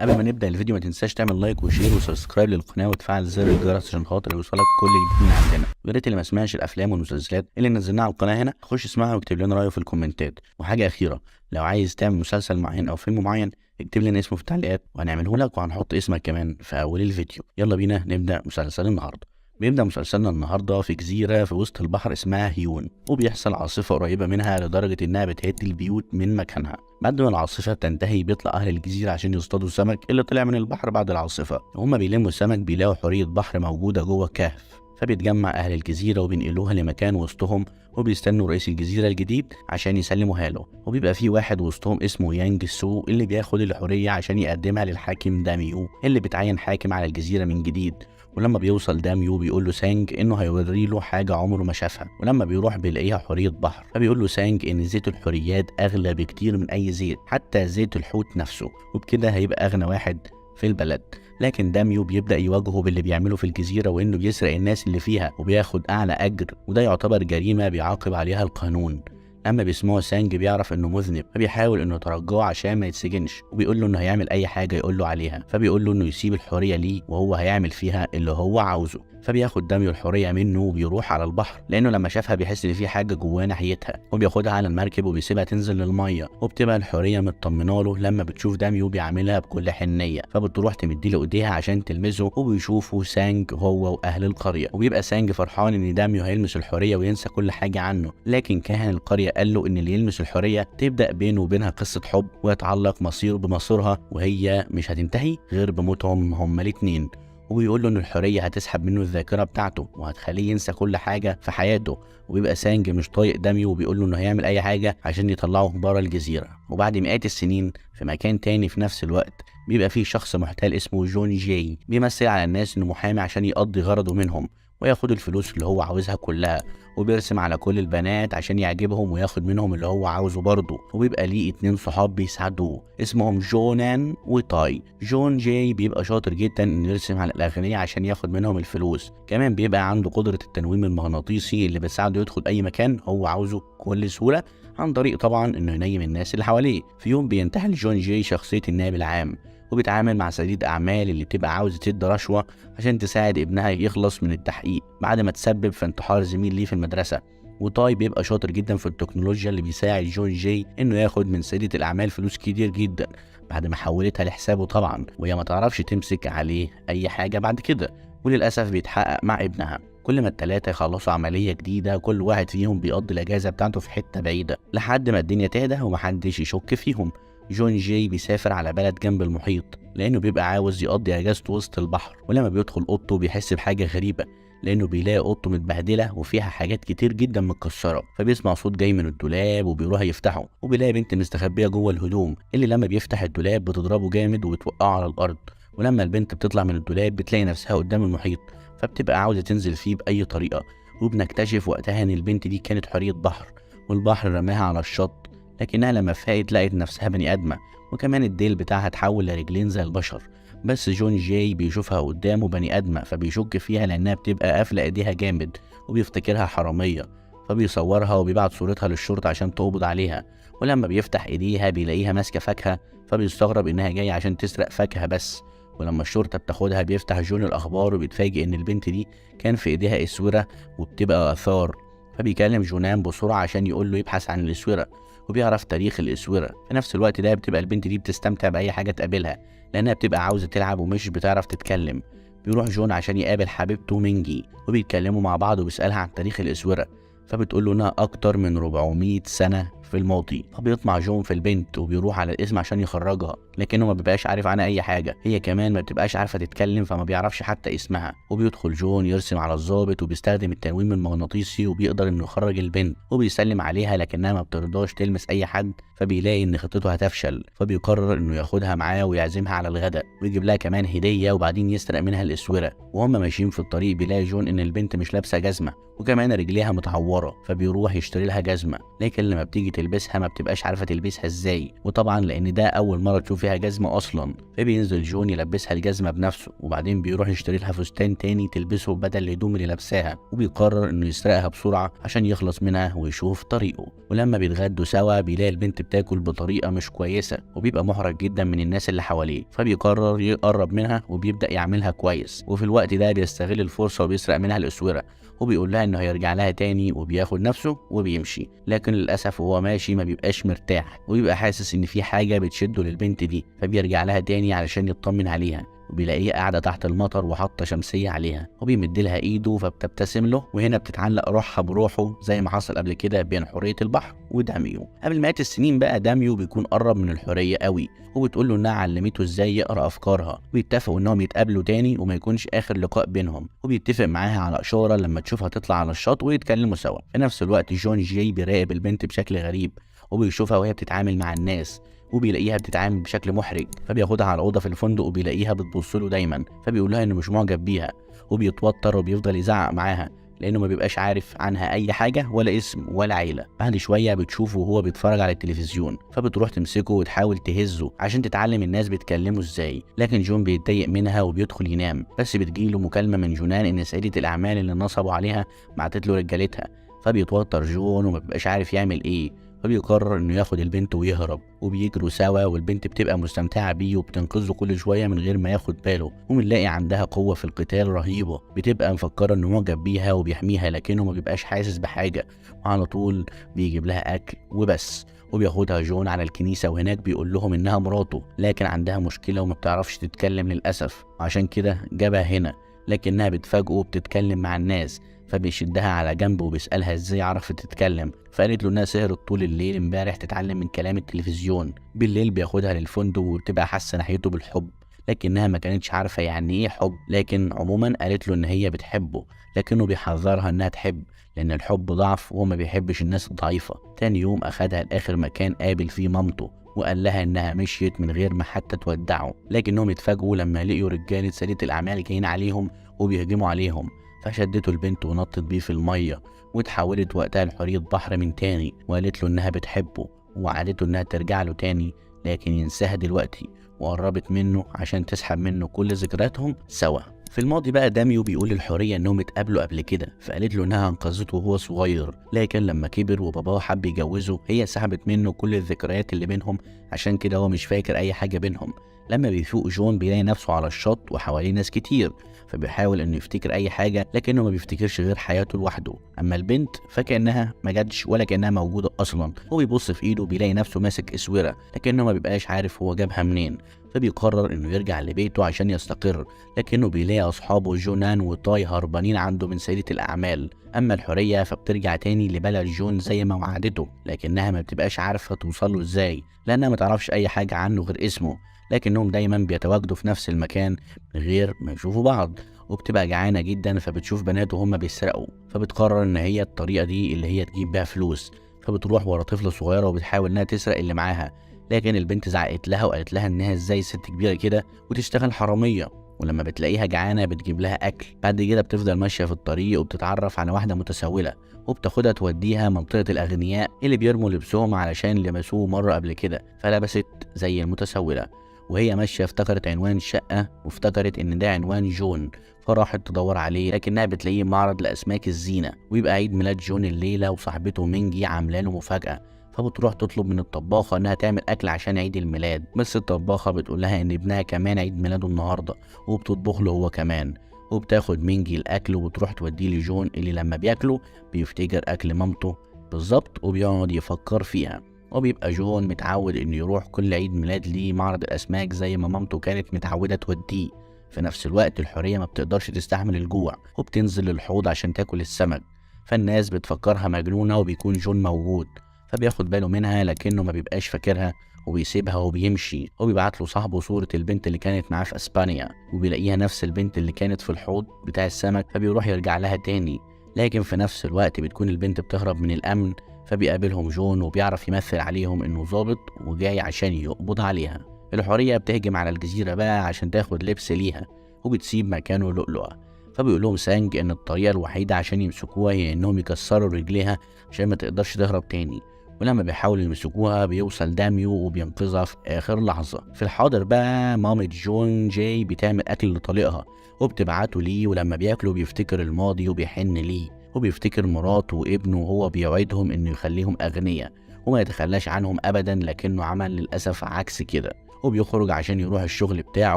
قبل ما نبدا الفيديو ما تنساش تعمل لايك وشير وسبسكرايب للقناه وتفعل زر الجرس عشان خاطر يوصلك كل جديد من عندنا. ويا ريت اللي ما سمعش الافلام والمسلسلات اللي نزلناها على القناه هنا خش اسمعها واكتب لنا رايه في الكومنتات. وحاجه اخيره، لو عايز تعمل مسلسل معين او فيلم معين اكتب لنا اسمه في التعليقات وهنعمله لك وهنحط اسمك كمان في اول الفيديو. يلا بينا نبدا مسلسل النهارده. بيبدأ مسلسلنا النهارده في جزيرة في وسط البحر اسمها هيون، وبيحصل عاصفة قريبة منها لدرجة إنها بتهد البيوت من مكانها. بعد ما العاصفة تنتهي بيطلع أهل الجزيرة عشان يصطادوا السمك اللي طلع من البحر بعد العاصفة، وهما بيلموا السمك بيلاقوا حورية بحر موجودة جوه كهف، فبيتجمع أهل الجزيرة وبينقلوها لمكان وسطهم وبيستنوا رئيس الجزيرة الجديد عشان يسلموها له. وبيبقى في واحد وسطهم اسمه يانج سو اللي بياخد الحورية عشان يقدمها للحاكم داميو اللي بيتعين حاكم على الجزيرة من جديد. ولما بيوصل داميو بيقول له سانج انه هيوري له حاجه عمره ما شافها، ولما بيروح بيلاقيها حوريه بحر، فبيقول له سانج ان زيت الحوريات اغلى بكتير من اي زيت، حتى زيت الحوت نفسه، وبكده هيبقى اغنى واحد في البلد. لكن داميو بيبدا يواجهه باللي بيعمله في الجزيره وانه بيسرق الناس اللي فيها وبياخد اعلى اجر، وده يعتبر جريمه بيعاقب عليها القانون. اما بيسمعه سانج بيعرف انه مذنب، فبيحاول انه يترجاه عشان ما يتسجنش، وبيقول له انه هيعمل اي حاجه يقول له عليها، فبيقول له انه يسيب الحريه ليه وهو هيعمل فيها اللي هو عاوزه. فبياخد داميو الحريه منه وبيروح على البحر، لانه لما شافها بيحس ان في حاجه جواه ناحيتها، وبياخدها على المركب وبيسيبها تنزل للميه، وبتبقى الحريه مطمنه له لما بتشوف داميو بيعملها بكل حنيه، فبتروح تمديله ايديها عشان تلمسه، وبيشوفوا سانج هو واهل القريه، وبيبقى سانج فرحان ان داميو هيلمس الحريه وينسى كل حاجه عنه. لكن كاهن القريه قال له ان اللي يلمس الحريه تبدا بينه وبينها قصه حب ويتعلق مصيره بمصيرها، وهي مش هتنتهي غير بموتهم هما الاتنين. وبيقول له ان الحريه هتسحب منه الذاكره بتاعته وهتخليه ينسى كل حاجه في حياته. وبيبقى سانج مش طايق داميو وبيقول له انه هيعمل اي حاجه عشان يطلعه بره الجزيره. وبعد مئات السنين في مكان تاني في نفس الوقت بيبقى فيه شخص محتال اسمه جون جاي، بيمثل على الناس انه محامي عشان يقضي غرضه منهم وياخد الفلوس اللي هو عاوزها كلها، وبيرسم على كل البنات عشان يعجبهم وياخد منهم اللي هو عاوزه برضه. وبيبقى ليه 2 صحاب بيساعدوه اسمهم جونان وتاي. جون جاي بيبقى شاطر جدا انه يرسم على الاغنياء عشان ياخد منهم الفلوس، كمان بيبقى عنده قدرة التنويم المغناطيسي اللي بتساعده يدخل اي مكان هو عاوزه بكل سهولة، عن طريق طبعا انه ينيم الناس اللي حواليه. في يوم بينتحل جون جاي شخصية النائب العام، وبيتعامل مع سيدة أعمال اللي بتبقى عاوزة تدي رشوة عشان تساعد ابنها يخلص من التحقيق بعد ما تسبب في انتحار زميل ليه في المدرسة. وتاي بيبقى شاطر جدا في التكنولوجيا اللي بيساعد جون جاي انه ياخد من سيدة الأعمال فلوس كتير جدا بعد ما حولتها لحسابه طبعا، وهي ما تعرفش تمسك عليه أي حاجة بعد كده. وللأسف بيتحقق مع ابنها. كل ما التلاتة يخلصوا عملية جديدة كل واحد فيهم بيقضي الأجازة بتاعته في حتة بعيدة لحد ما الدنيا تهدى ومحدش يشك فيهم. جون جاي بيسافر على بلد جنب المحيط لأنه بيبقى عاوز يقضي أجازته وسط البحر، ولما بيدخل أوضته بيحس بحاجة غريبة لأنه بيلاقي أوضته متبهدلة وفيها حاجات كتير جدا متكسرة. فبيسمع صوت جاي من الدولاب وبيروح يفتحه، وبيلاقي بنت مستخبية جوه الهدوم اللي لما بيفتح الدولاب بتضربه جامد وبتوقعه على الأرض. ولما البنت بتطلع من الدولاب بتلاقي نفسها قدام المحيط، فبتبقى عاوزة تنزل فيه بأي طريقة. وبنكتشف وقتها إن البنت دي كانت حورية بحر، والبحر رماها على الشط، لكنها لما فاقت لقت نفسها بني آدمة، وكمان الديل بتاعها اتحول لرجلين زي البشر. بس جون جاي بيشوفها قدامه بني آدمة فبيشك فيها لأنها بتبقى قافلة إيديها جامد وبيفتكرها حرامية، فبيصورها وبيبعت صورتها للشرطة عشان تقبض عليها. ولما بيفتح إيديها بيلاقيها ماسكة فاكهة، فبيستغرب إنها جاية عشان تسرق فاكهة بس. ولما الشرطة بتاخدها بيفتح جون الأخبار وبيتفاجئ إن البنت دي كان في إيديها إسورة وبتبقى آثار، فبيكلم جونان بسرعة عشان يقول له يبحث عن الإسورة وبيعرف تاريخ الإسورة. في نفس الوقت ده بتبقى البنت دي بتستمتع بأي حاجة تقابلها لأنها بتبقى عاوزة تلعب ومش بتعرف تتكلم. بيروح جون عشان يقابل حبيبته مينجي وبيتكلموا مع بعض وبيسألها عن تاريخ الإسورة، فبتقول له إنها أكتر من 400 سنة في الماضي. فبيطمع جون في البنت وبيروح على الاسم عشان يخرجها، لكنه ما بيبقاش عارف عنها اي حاجه، هي كمان ما بتبقاش عارفه تتكلم فما بيعرفش حتى اسمها. وبيدخل جون يرسم على الضابط وبيستخدم التنويم المغناطيسي وبيقدر انه يخرج البنت، وبيسلم عليها لكنها ما بترضاش تلمس اي حد، فبيلاقي ان خطته هتفشل، فبيقرر انه ياخدها معاه ويعزمها على الغداء ويجيب لها كمان هديه وبعدين يسرق منها الاسوره. وهم ماشيين في الطريق بيلاقي جون ان البنت مش لابسه جزمه وكمان رجليها متعوره، فبيروح يشتري لها جزمه، لكن لما بتيجي تلبسها ما بتبقاش عارفه تلبسها ازاي، وطبعا لان ده اول مره تشوف فيها جزمه اصلا، فبينزل جون يلبسها الجزمه بنفسه، وبعدين بيروح يشتري لها فستان تاني تلبسه بدل الهدوم اللي لابساها، وبيقرر انه يسرقها بسرعه عشان يخلص منها ويشوف طريقه. ولما بيتغدوا سوا بيلاقي البنت بتاكل بطريقه مش كويسه وبيبقى محرج جدا من الناس اللي حواليه، فبيقرر يقرب منها وبيبدا يعملها كويس. وفي الوقت ده بيستغل الفرصه وبيسرق منها الاسوره وبيقول لها انه هيرجع لها تاني، وبياخد نفسه وبيمشي. لكن للاسف وهو ماشي ما بيبقاش مرتاح وبيبقى حاسس ان في حاجه بتشده للبنت دي، فبيرجع لها تاني علشان يطمن عليها وبيلاقيها قاعده تحت المطر وحاطه شمسيه عليها وبيمد لها ايده فبتبتسم له. وهنا بتتعلق روحها بروحه زي ما حصل قبل كده بين حوريه البحر وداميو. قبل مئات السنين بقى داميو بيكون قرب من الحوريه قوي وبتقول له انها علمته ازاي يقرا افكارها، ويتفقوا انهم يتقابلوا تاني وما يكونش اخر لقاء بينهم، وبيتفق معاها على اشاره لما تشوفها تطلع على الشط ويتكلموا سوا. في نفس الوقت جون جاي بيراقب البنت بشكل غريب وبيشوفها وهي بتتعامل مع الناس وبيلاقيها بتتعامل بشكل محرج، فبياخدها على الاوضه في الفندق وبيلاقيها بتبص له دايما، فبيقول لها انه مش معجب بيها وبيتوتر وبيفضل يزعق معاها لانه ما بيبقاش عارف عنها اي حاجه ولا اسم ولا عيله. بعد شويه بتشوفه وهو بيتفرج على التلفزيون، فبتروح تمسكه وتحاول تهزه عشان تتعلم الناس بيتكلموا ازاي. لكن جون بيتضايق منها وبيدخل ينام، بس بتجيله مكالمه من جونان ان سيده الاعمال اللي نصبوا عليها بعتت له رجالتها، فبيتوتر جون وما بيبقاش عارف يعمل ايه، فبيقرر انه ياخد البنت ويهرب، وبيجروا سوا والبنت بتبقى مستمتعه بيه وبتنقذه كل شويه من غير ما ياخد باله، وبنلاقي عندها قوه في القتال رهيبه، بتبقى مفكره انه معجب بيها وبيحميها لكنه ما بيبقاش حاسس بحاجه، وعلى طول بيجيب لها اكل وبس. وبياخدها جون على الكنيسه وهناك بيقول لهم انها مراته لكن عندها مشكله وما بتعرفش تتكلم للاسف، وعشان كده جابها هنا. لكنها بتفاجئه وبتتكلم مع الناس، فبيشدها على جنب وبيسألها ازاي عرفت تتكلم، فقالت له انها سهرت طول الليل امبارح تتعلم من كلام التلفزيون. بالليل بياخدها للفندق وبتبقى حاسه ناحيته بالحب لكنها ما كانتش عارفه يعني ايه حب، لكن عموما قالت له ان هي بتحبه، لكنه بيحذرها انها تحب لان الحب ضعف وهو ما بيحبش الناس الضعيفه. تاني يوم اخدها لاخر مكان قابل فيه مامته وقال لها انها مشيت من غير ما حتى تودعه، لكنهم اتفاجئوا لما لقيوا رجاله سيدة الاعمال جايين عليهم وبيهجموا عليهم، فشدته البنت ونطت بيه في الميه واتحولت وقتها لحورية بحر من تاني، وقالت له انها بتحبه ووعدته انها ترجع له تاني لكن ينساها دلوقتي، وقربت منه عشان تسحب منه كل ذكرياتهم سوا. في الماضي بقى داميو بيقول للحورية انهم اتقابلوا قبل كده، فقالت له انها انقذته وهو صغير، لكن لما كبر وباباه حب يجوزه هي سحبت منه كل الذكريات اللي بينهم، عشان كده هو مش فاكر اي حاجة بينهم. لما بيفوق جون بيلاقي نفسه على الشط وحواليه ناس كتير، فبيحاول انه يفتكر اي حاجه لكنه ما بيفتكرش غير حياته لوحده. اما البنت فكانها ما جاتش ولا كانها موجوده اصلا. هو بيبص في ايده بيلاقي نفسه ماسك اسوره لكنه ما بيبقاش عارف هو جابها منين، فبيقرر انه يرجع لبيته عشان يستقر، لكنه بيلاقي اصحابه جونان وتاي هربانين عنده من سيدة الاعمال. اما الحوريه فبترجع تاني لبلد جون زي ما وعدته، لكنها ما بتبقاش عارفه توصله ازاي لانها ما تعرفش اي حاجه عنه غير اسمه، لكنهم دايما بيتواجدوا في نفس المكان من غير ما يشوفوا بعض. وبتبقى جعانه جدا فبتشوف بنات وهم بيسرقوا، فبتقرر ان هي الطريقه دي اللي هي تجيب بيها فلوس، فبتروح ورا طفله صغيره وبتحاول انها تسرق اللي معاها، لكن البنت زعقت لها وقالت لها انها ازاي ست كبيره كده وتشتغل حراميه. ولما بتلاقيها جعانه بتجيب لها اكل. بعد كده بتفضل ماشيه في الطريق وبتتعرف على واحده متسوله وبتاخدها توديها منطقه الاغنياء اللي بيرموا لبسهم علشان لمسوه مره قبل كده، فلبست زي المتسوله. وهي ماشيه افتكرت عنوان الشقه وافتكرت ان ده عنوان جون، فراحت تدور عليه لكنها بتلاقيه معرض لاسماك الزينه، ويبقى عيد ميلاد جون الليله وصاحبته مينجي عامله له مفاجاه، فبتروح تطلب من الطباخه انها تعمل اكل عشان عيد الميلاد، بس الطباخه بتقول لها ان ابنها كمان عيد ميلاده النهارده وبتطبخ له هو كمان. وبتاخد مينجي الاكل وبتروح توديه لجون اللي لما بياكله بيفتكر اكل مامته بالظبط وبيقعد يفكر فيها. وبيبقى جون متعود انه يروح كل عيد ميلاد ليه معرض الاسماك زي ما مامته كانت متعوده توديه. في نفس الوقت الحوريه ما بتقدرش تستحمل الجوع وبتنزل للحوض عشان تاكل السمك، فالناس بتفكرها مجنونه وبيكون جون موجود، فبياخد باله منها لكنه ما بيبقاش فاكرها وبيسيبها وبيمشي. وبيبعت له صاحبه صورة البنت اللي كانت معاه في اسبانيا وبيلاقيها نفس البنت اللي كانت في الحوض بتاع السمك، فبيروح يرجع لها تاني. لكن في نفس الوقت بتكون البنت بتهرب من الامن، فبيقابلهم جون وبيعرف يمثل عليهم انه ظابط وجاي عشان يقبض عليها. الحورية بتهجم على الجزيرة بقى عشان تاخد لبس ليها وبتسيب مكانه لؤلؤة، فبيقول لهم سانج ان الطريقة الوحيدة عشان يمسكوها هي انهم يكسروا رجليها عشان ما تقدرش تهرب تاني. ولما بيحاولوا يمسكوها بيوصل داميو وبينقذها في اخر لحظة. في الحاضر بقى مامة جون جاي بتعمل اكل لطليقها وبتبعته ليه، ولما بياكلوا بيفتكر الماضي وبيحن ليه وبيفتكر مراته وابنه وهو بيوعدهم انه يخليهم اغنياء، وما يتخلاش عنهم ابدا، لكنه عمل للاسف عكس كده، وبيخرج عشان يروح الشغل بتاعه،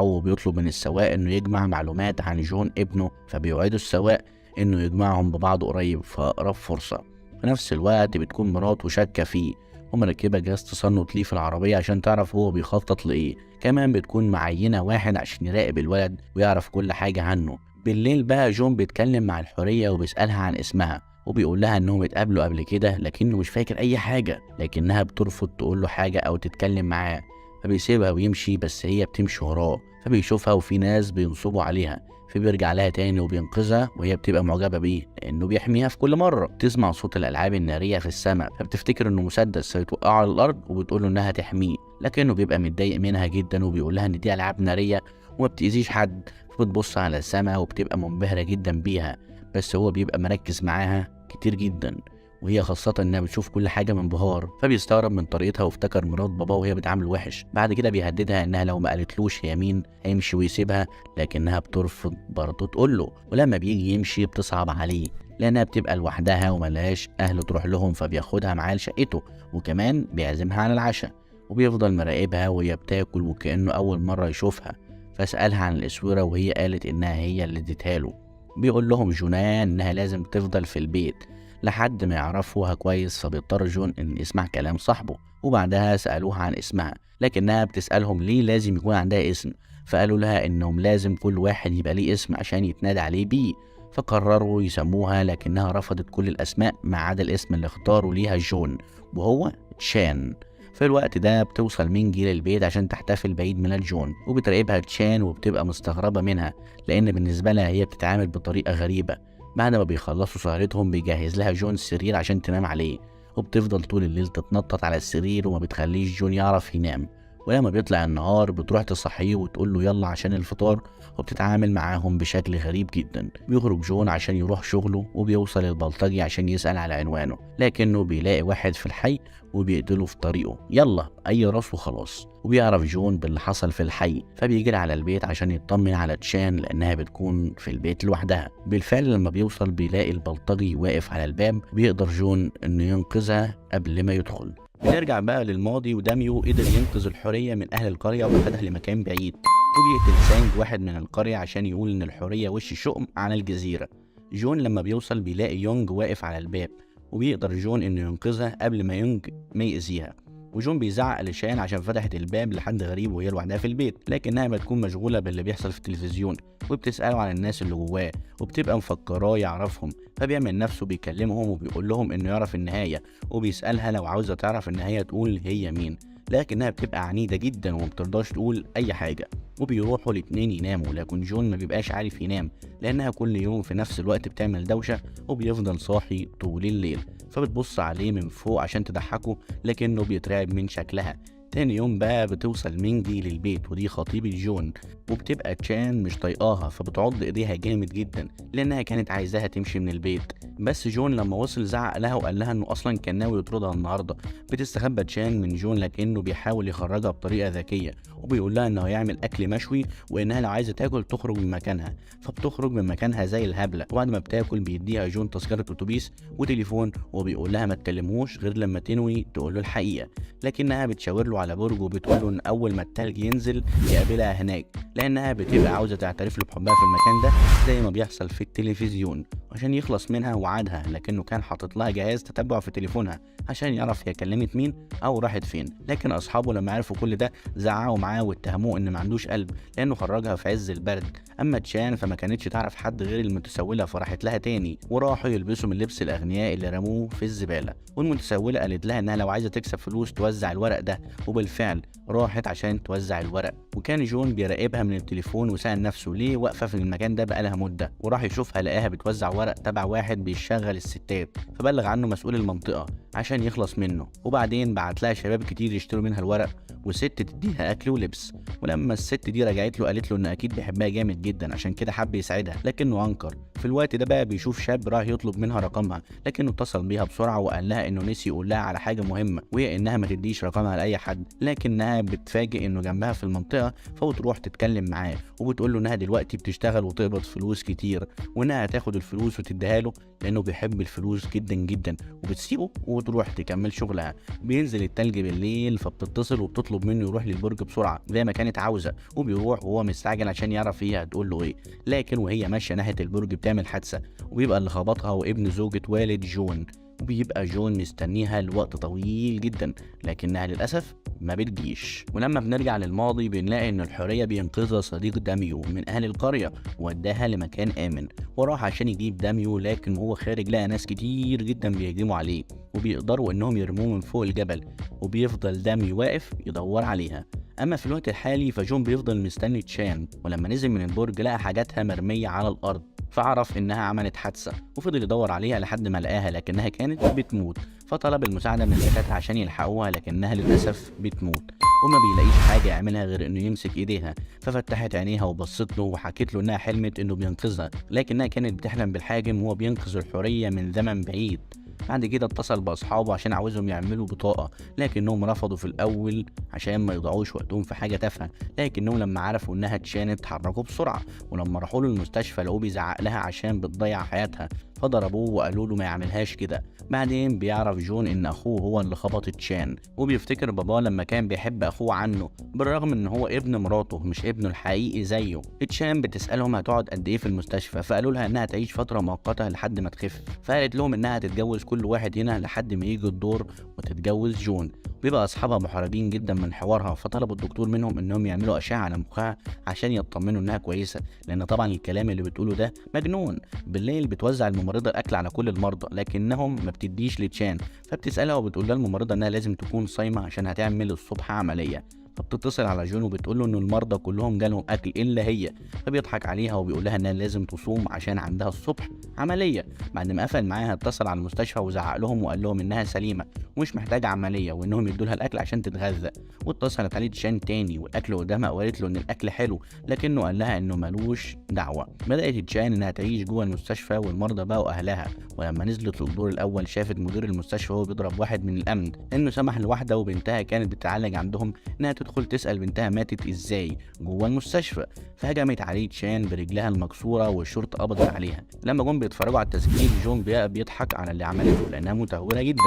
وبيطلب من السواق انه يجمع معلومات عن جون ابنه، فبيوعده السواق انه يجمعهم ببعض قريب في اقرب فرصة. في نفس الوقت بتكون مراته شاكة فيه ومركبة جهاز تصنت ليه في العربية عشان تعرف هو بيخطط لإيه. كمان بتكون معينة واحد عشان يراقب الولد ويعرف كل حاجة عنه. بالليل بقى جون بيتكلم مع الحورية وبيسألها عن اسمها، وبيقول لها انهم اتقابلوا قبل كده لكنه مش فاكر اي حاجة، لكنها بترفض تقول له حاجة او تتكلم معاه، فبيسيبها ويمشي، بس هي بتمشي وراه، فبيشوفها وفي ناس بينصبوا عليها، فبيرجع لها تاني وبينقذها، وهي بتبقى معجبة بيه لأنه بيحميها في كل مرة. تسمع صوت الألعاب النارية في السماء، فبتفتكر إنه مسدس هيتوقعه على الأرض، وبتقوله إنها تحميه، لكنه بيبقى متضايق منها جدا وبيقول لها إن دي ألعاب نارية وما بتأذيش حد. فبتبص على السماء وبتبقى منبهرة جدا بيها، بس هو بيبقى مركز معاها كتير جدا، وهي خاصة انها بتشوف كل حاجة من بهار، فبيستغرب من طريقتها وافتكر مرات باباه وهي بتعامله وحش. بعد كده بيهددها انها لو ما قالتلوش هي مين هيمشي ويسيبها، لكنها بترفض برضه تقوله. ولما بيجي يمشي بتصعب عليه لانها بتبقى لوحدها وملهاش اهل تروح لهم، فبياخدها معاه لشقته، وكمان بيعزمها على العشاء، وبيفضل مراقبها وهي بتاكل وكأنه اول مرة يشوفها. فسألها عن الاسورة وهي قالت انها هي اللي اديتها له. بيقول لهم جونان انها لازم تفضل في البيت لحد ما يعرفوها كويس، فبيضطر جون ان يسمع كلام صاحبه. وبعدها سألوها عن اسمها، لكنها بتسألهم ليه لازم يكون عندها اسم، فقالوا لها انهم لازم كل واحد يبقى ليه اسم عشان يتنادى عليه بيه، فقرروا يسموها، لكنها رفضت كل الاسماء ما عدا الاسم اللي اختاروا ليها جون، وهو تشان. في الوقت ده بتوصل مينجي للبيت عشان تحتفل بعيد ميلاد جون، وبتراقبها تشان وبتبقى مستغربة منها لان بالنسبة لها هي بتتعامل بطريقة غريبة. بعد ما بيخلصوا سهرتهم بيجهز لها جون السرير عشان تنام عليه، وبتفضل طول الليل تتنطط على السرير وما بتخليش جون يعرف ينام. ولما بيطلع النهار بتروح تصحيه وتقول له يلا عشان الفطار، وبتتعامل معاهم بشكل غريب جدا. بيخرج جون عشان يروح شغله، وبيوصل البلطجي عشان يسأل على عنوانه، لكنه بيلاقي واحد في الحي وبيقتله في طريقه، يلا اي راس وخلاص. وبيعرف جون باللي حصل في الحي، فبيجري على البيت عشان يطمن على تشان لانها بتكون في البيت لوحدها. بالفعل لما بيوصل بيلاقي البلطجي واقف على الباب، بيقدر جون انه ينقذها قبل ما يدخل. بنرجع بقى للماضي، وداميو قدر ينقذ الحورية من اهل القرية واخدها لمكان بعيد، وبيقتل سانج واحد من القرية عشان يقول ان الحورية وش شؤم على الجزيرة. جون لما بيوصل بيلاقي يونج واقف على الباب، وبيقدر جون انه ينقذها قبل ما يونج ما يأذيها. وجون بيزعق لشان عشان فتحت الباب لحد غريب وهي لوحدها في البيت، لكنها بتكون مشغولة باللي بيحصل في التلفزيون، وبتسأله عن الناس اللي جواه وبتبقى مفكراه يعرفهم، فبيعمل نفسه بيكلمهم وبيقول لهم انه يعرف النهاية، وبيسألها لو عاوزة تعرف النهاية تقول هي مين، لكنها بتبقى عنيدة جدا ومبترضاش تقول اي حاجة. وبيروحوا الاتنين يناموا، لكن جون ما بيبقاش عارف ينام لانها كل يوم في نفس الوقت بتعمل دوشة، وبيفضل صاحي طول الليل. فبتبص عليه من فوق عشان تضحكه، لكنه بيترعب من شكلها. تاني يوم بقى بتوصل مينجي للبيت، ودي خطيبة جون، وبتبقى تشان مش طايقاها، فبتعض ايديها جامد جدا لانها كانت عايزاها تمشي من البيت. بس جون لما وصل زعق لها وقال لها انه اصلا كان ناوي يطردها النهارده. بتستخبى تشان من جون لكنه بيحاول يخرجها بطريقه ذكيه، وبيقول لها انه هيعمل اكل مشوي وانها لو عايزه تاكل تخرج من مكانها، فبتخرج من مكانها زي الهبله. وبعد ما بتاكل بيديها جون تذكره اتوبيس وتليفون، وبيقول لها ما تكلمهوش غير لما تنوي تقول له الحقيقه، لكنها بتشاور له على برج وبتقول له ان اول ما التلج ينزل يقابلها هناك، لانها بتبقى عاوزه تعترف له بحبها في المكان ده زي ما بيحصل في التلفزيون عشان يخلص منها. وعدها لكنه كان حاطط لها جهاز تتبع في تليفونها عشان يعرف هي كلمت مين او راحت فين. لكن اصحابه لما عرفوا كل ده زعقوا معاه واتهموه ان ما عندوش قلب لانه خرجها في عز البرد. اما تشان فما كانتش تعرف حد غير المتسوله، فراحت لها تاني وراحوا يلبسوا من لبس الاغنياء اللي رموه في الزباله. والمتسوله قالت لها انها لو عايزه تكسب فلوس توزع الورق ده، وبالفعل راحت عشان توزع الورق. وكان جون بيراقبها من التليفون وسأل نفسه ليه واقفه في المكان ده بقالها مده، وراح يشوفها لقاها بتوزع ورق تبع واحد بيشغل الستات، فبلغ عنه مسؤول المنطقه عشان يخلص منه. وبعدين بعت لها شباب كتير يشتروا منها الورق وست تديها اكل ولبس. ولما الست دي رجعت له قالت له ان اكيد بيحبها جامد جدا عشان كده حب يساعدها، لكنه انكر. في الوقت ده بقى بيشوف شاب راح يطلب منها رقمها، لكنه اتصل بيها بسرعه وقال لها انه نسي يقول لها على حاجه مهمه، وهي انها ما تديش رقمها لاي حد. لكنها بتفاجئ انه جنبها في المنطقه، فبتروح تتكلم بتتكلم معاه وبتقول له انها دلوقتي بتشتغل وتقبض فلوس كتير، وانها هتاخد الفلوس وتديها له لانه بيحب الفلوس جدا جدا، وبتسيبه وتروح تكمل شغلها. بينزل التلج بالليل، فبتتصل وبتطلب منه يروح للبرج بسرعه زي ما كانت عاوزه، وبيروح وهو مستعجل عشان يعرف هي هتقول له ايه. لكن وهي ماشيه ناحيه البرج بتعمل حادثه، وبيبقى اللي خبطها وابن زوجة والد جون، وبيبقى جون مستنيها لوقت طويل جدا لكنها للأسف ما بتجيش. ولما بنرجع للماضي بنلاقي ان الحورية بينقذها صديق داميو من اهل القرية ووداها لمكان امن، وراح عشان يجيب داميو، لكن وهو خارج لقى ناس كتير جدا بيهجموا عليه وبيقدروا انهم يرموه من فوق الجبل، وبيفضل داميو واقف يدور عليها. اما في الوقت الحالي فجون بيفضل مستني تشان، ولما نزل من البرج لقى حاجاتها مرمية على الارض، فعرف انها عملت حادثه وفضل يدور عليها لحد ما لقاها لكنها كانت بتموت، فطلب المساعده من الدكاتره عشان يلحقوها لكنها للاسف بتموت، وما بيلاقيش حاجه يعملها غير انه يمسك ايديها. ففتحت عينيها وبصت له وحكت له انها حلمت انه بينقذها، لكنها كانت بتحلم بالحاجم وهو بينقذ الحوريه من زمن بعيد. بعد كده اتصل باصحابه عشان عاوزهم يعملوا بطاقه، لكنهم رفضوا في الاول عشان ما يضيعوش وقتهم في حاجه تافهه، لكنهم لما عرفوا انها اتشانت اتحركوا بسرعه، ولما راحوا له المستشفى لقوه بيزعق لها عشان بتضيع حياتها، فضربوه وقالوا له ما يعملهاش كده. بعدين بيعرف جون ان اخوه هو اللي خبط تشان، وبيفتكر باباه لما كان بيحب اخوه عنه بالرغم ان هو ابن مراته مش ابنه الحقيقي زيه. تشان بتسالهم هتقعد قد ايه في المستشفى، فقالوا لها انها تعيش فتره مؤقته لحد ما تخف، فقالت لهم انها هتتجوز كل واحد هنا لحد ما يجي الدور وتتجوز جون. بيبقى اصحابها محرجين جدا من حوارها، فطلبوا الدكتور منهم انهم يعملوا اشعه على مخها عشان يطمنوا انها كويسه، لان طبعا الكلام اللي بتقوله ده مجنون. بالليل بتوزع الممرضه الاكل على كل المرضى لكنهم ما بتديش لتشان، فبتسالها وبتقول لها الممرضه انها لازم تكون صايمه عشان هتعمل الصبح عمليه، فبتتصل على جون وبتقول له ان المرضى كلهم جالهم اكل الا هي، فبيضحك عليها وبيقول لها انها لازم تصوم عشان عندها الصبح عمليه. بعد ما قفل معاها اتصل على المستشفى وزعق لهم وقال لهم انها سليمه ومش محتاجه عمليه وانهم يدوا لها الاكل عشان تتغذى. واتصلت عليه تشان تاني والاكل قدامها وقالت له ان الاكل حلو لكنه قال لها انه ملوش دعوه. بدات تشان انها تعيش جوه المستشفى والمرضى بقوا اهلها، ولما نزلت للدور الاول شافت مدير المستشفى وهو بيضرب واحد من الامن انه سمح لواحده وبنتها كانت بتتعالج عندهم انها تدخل تسال بنتها ماتت ازاي جوه المستشفى، فهجمت عليه تشان برجلها المكسوره والشرطه قبضت عليها. لما جم بيتفرجوا على التسجيل جون بيضحك على اللي عملته لانها متهوره جدا.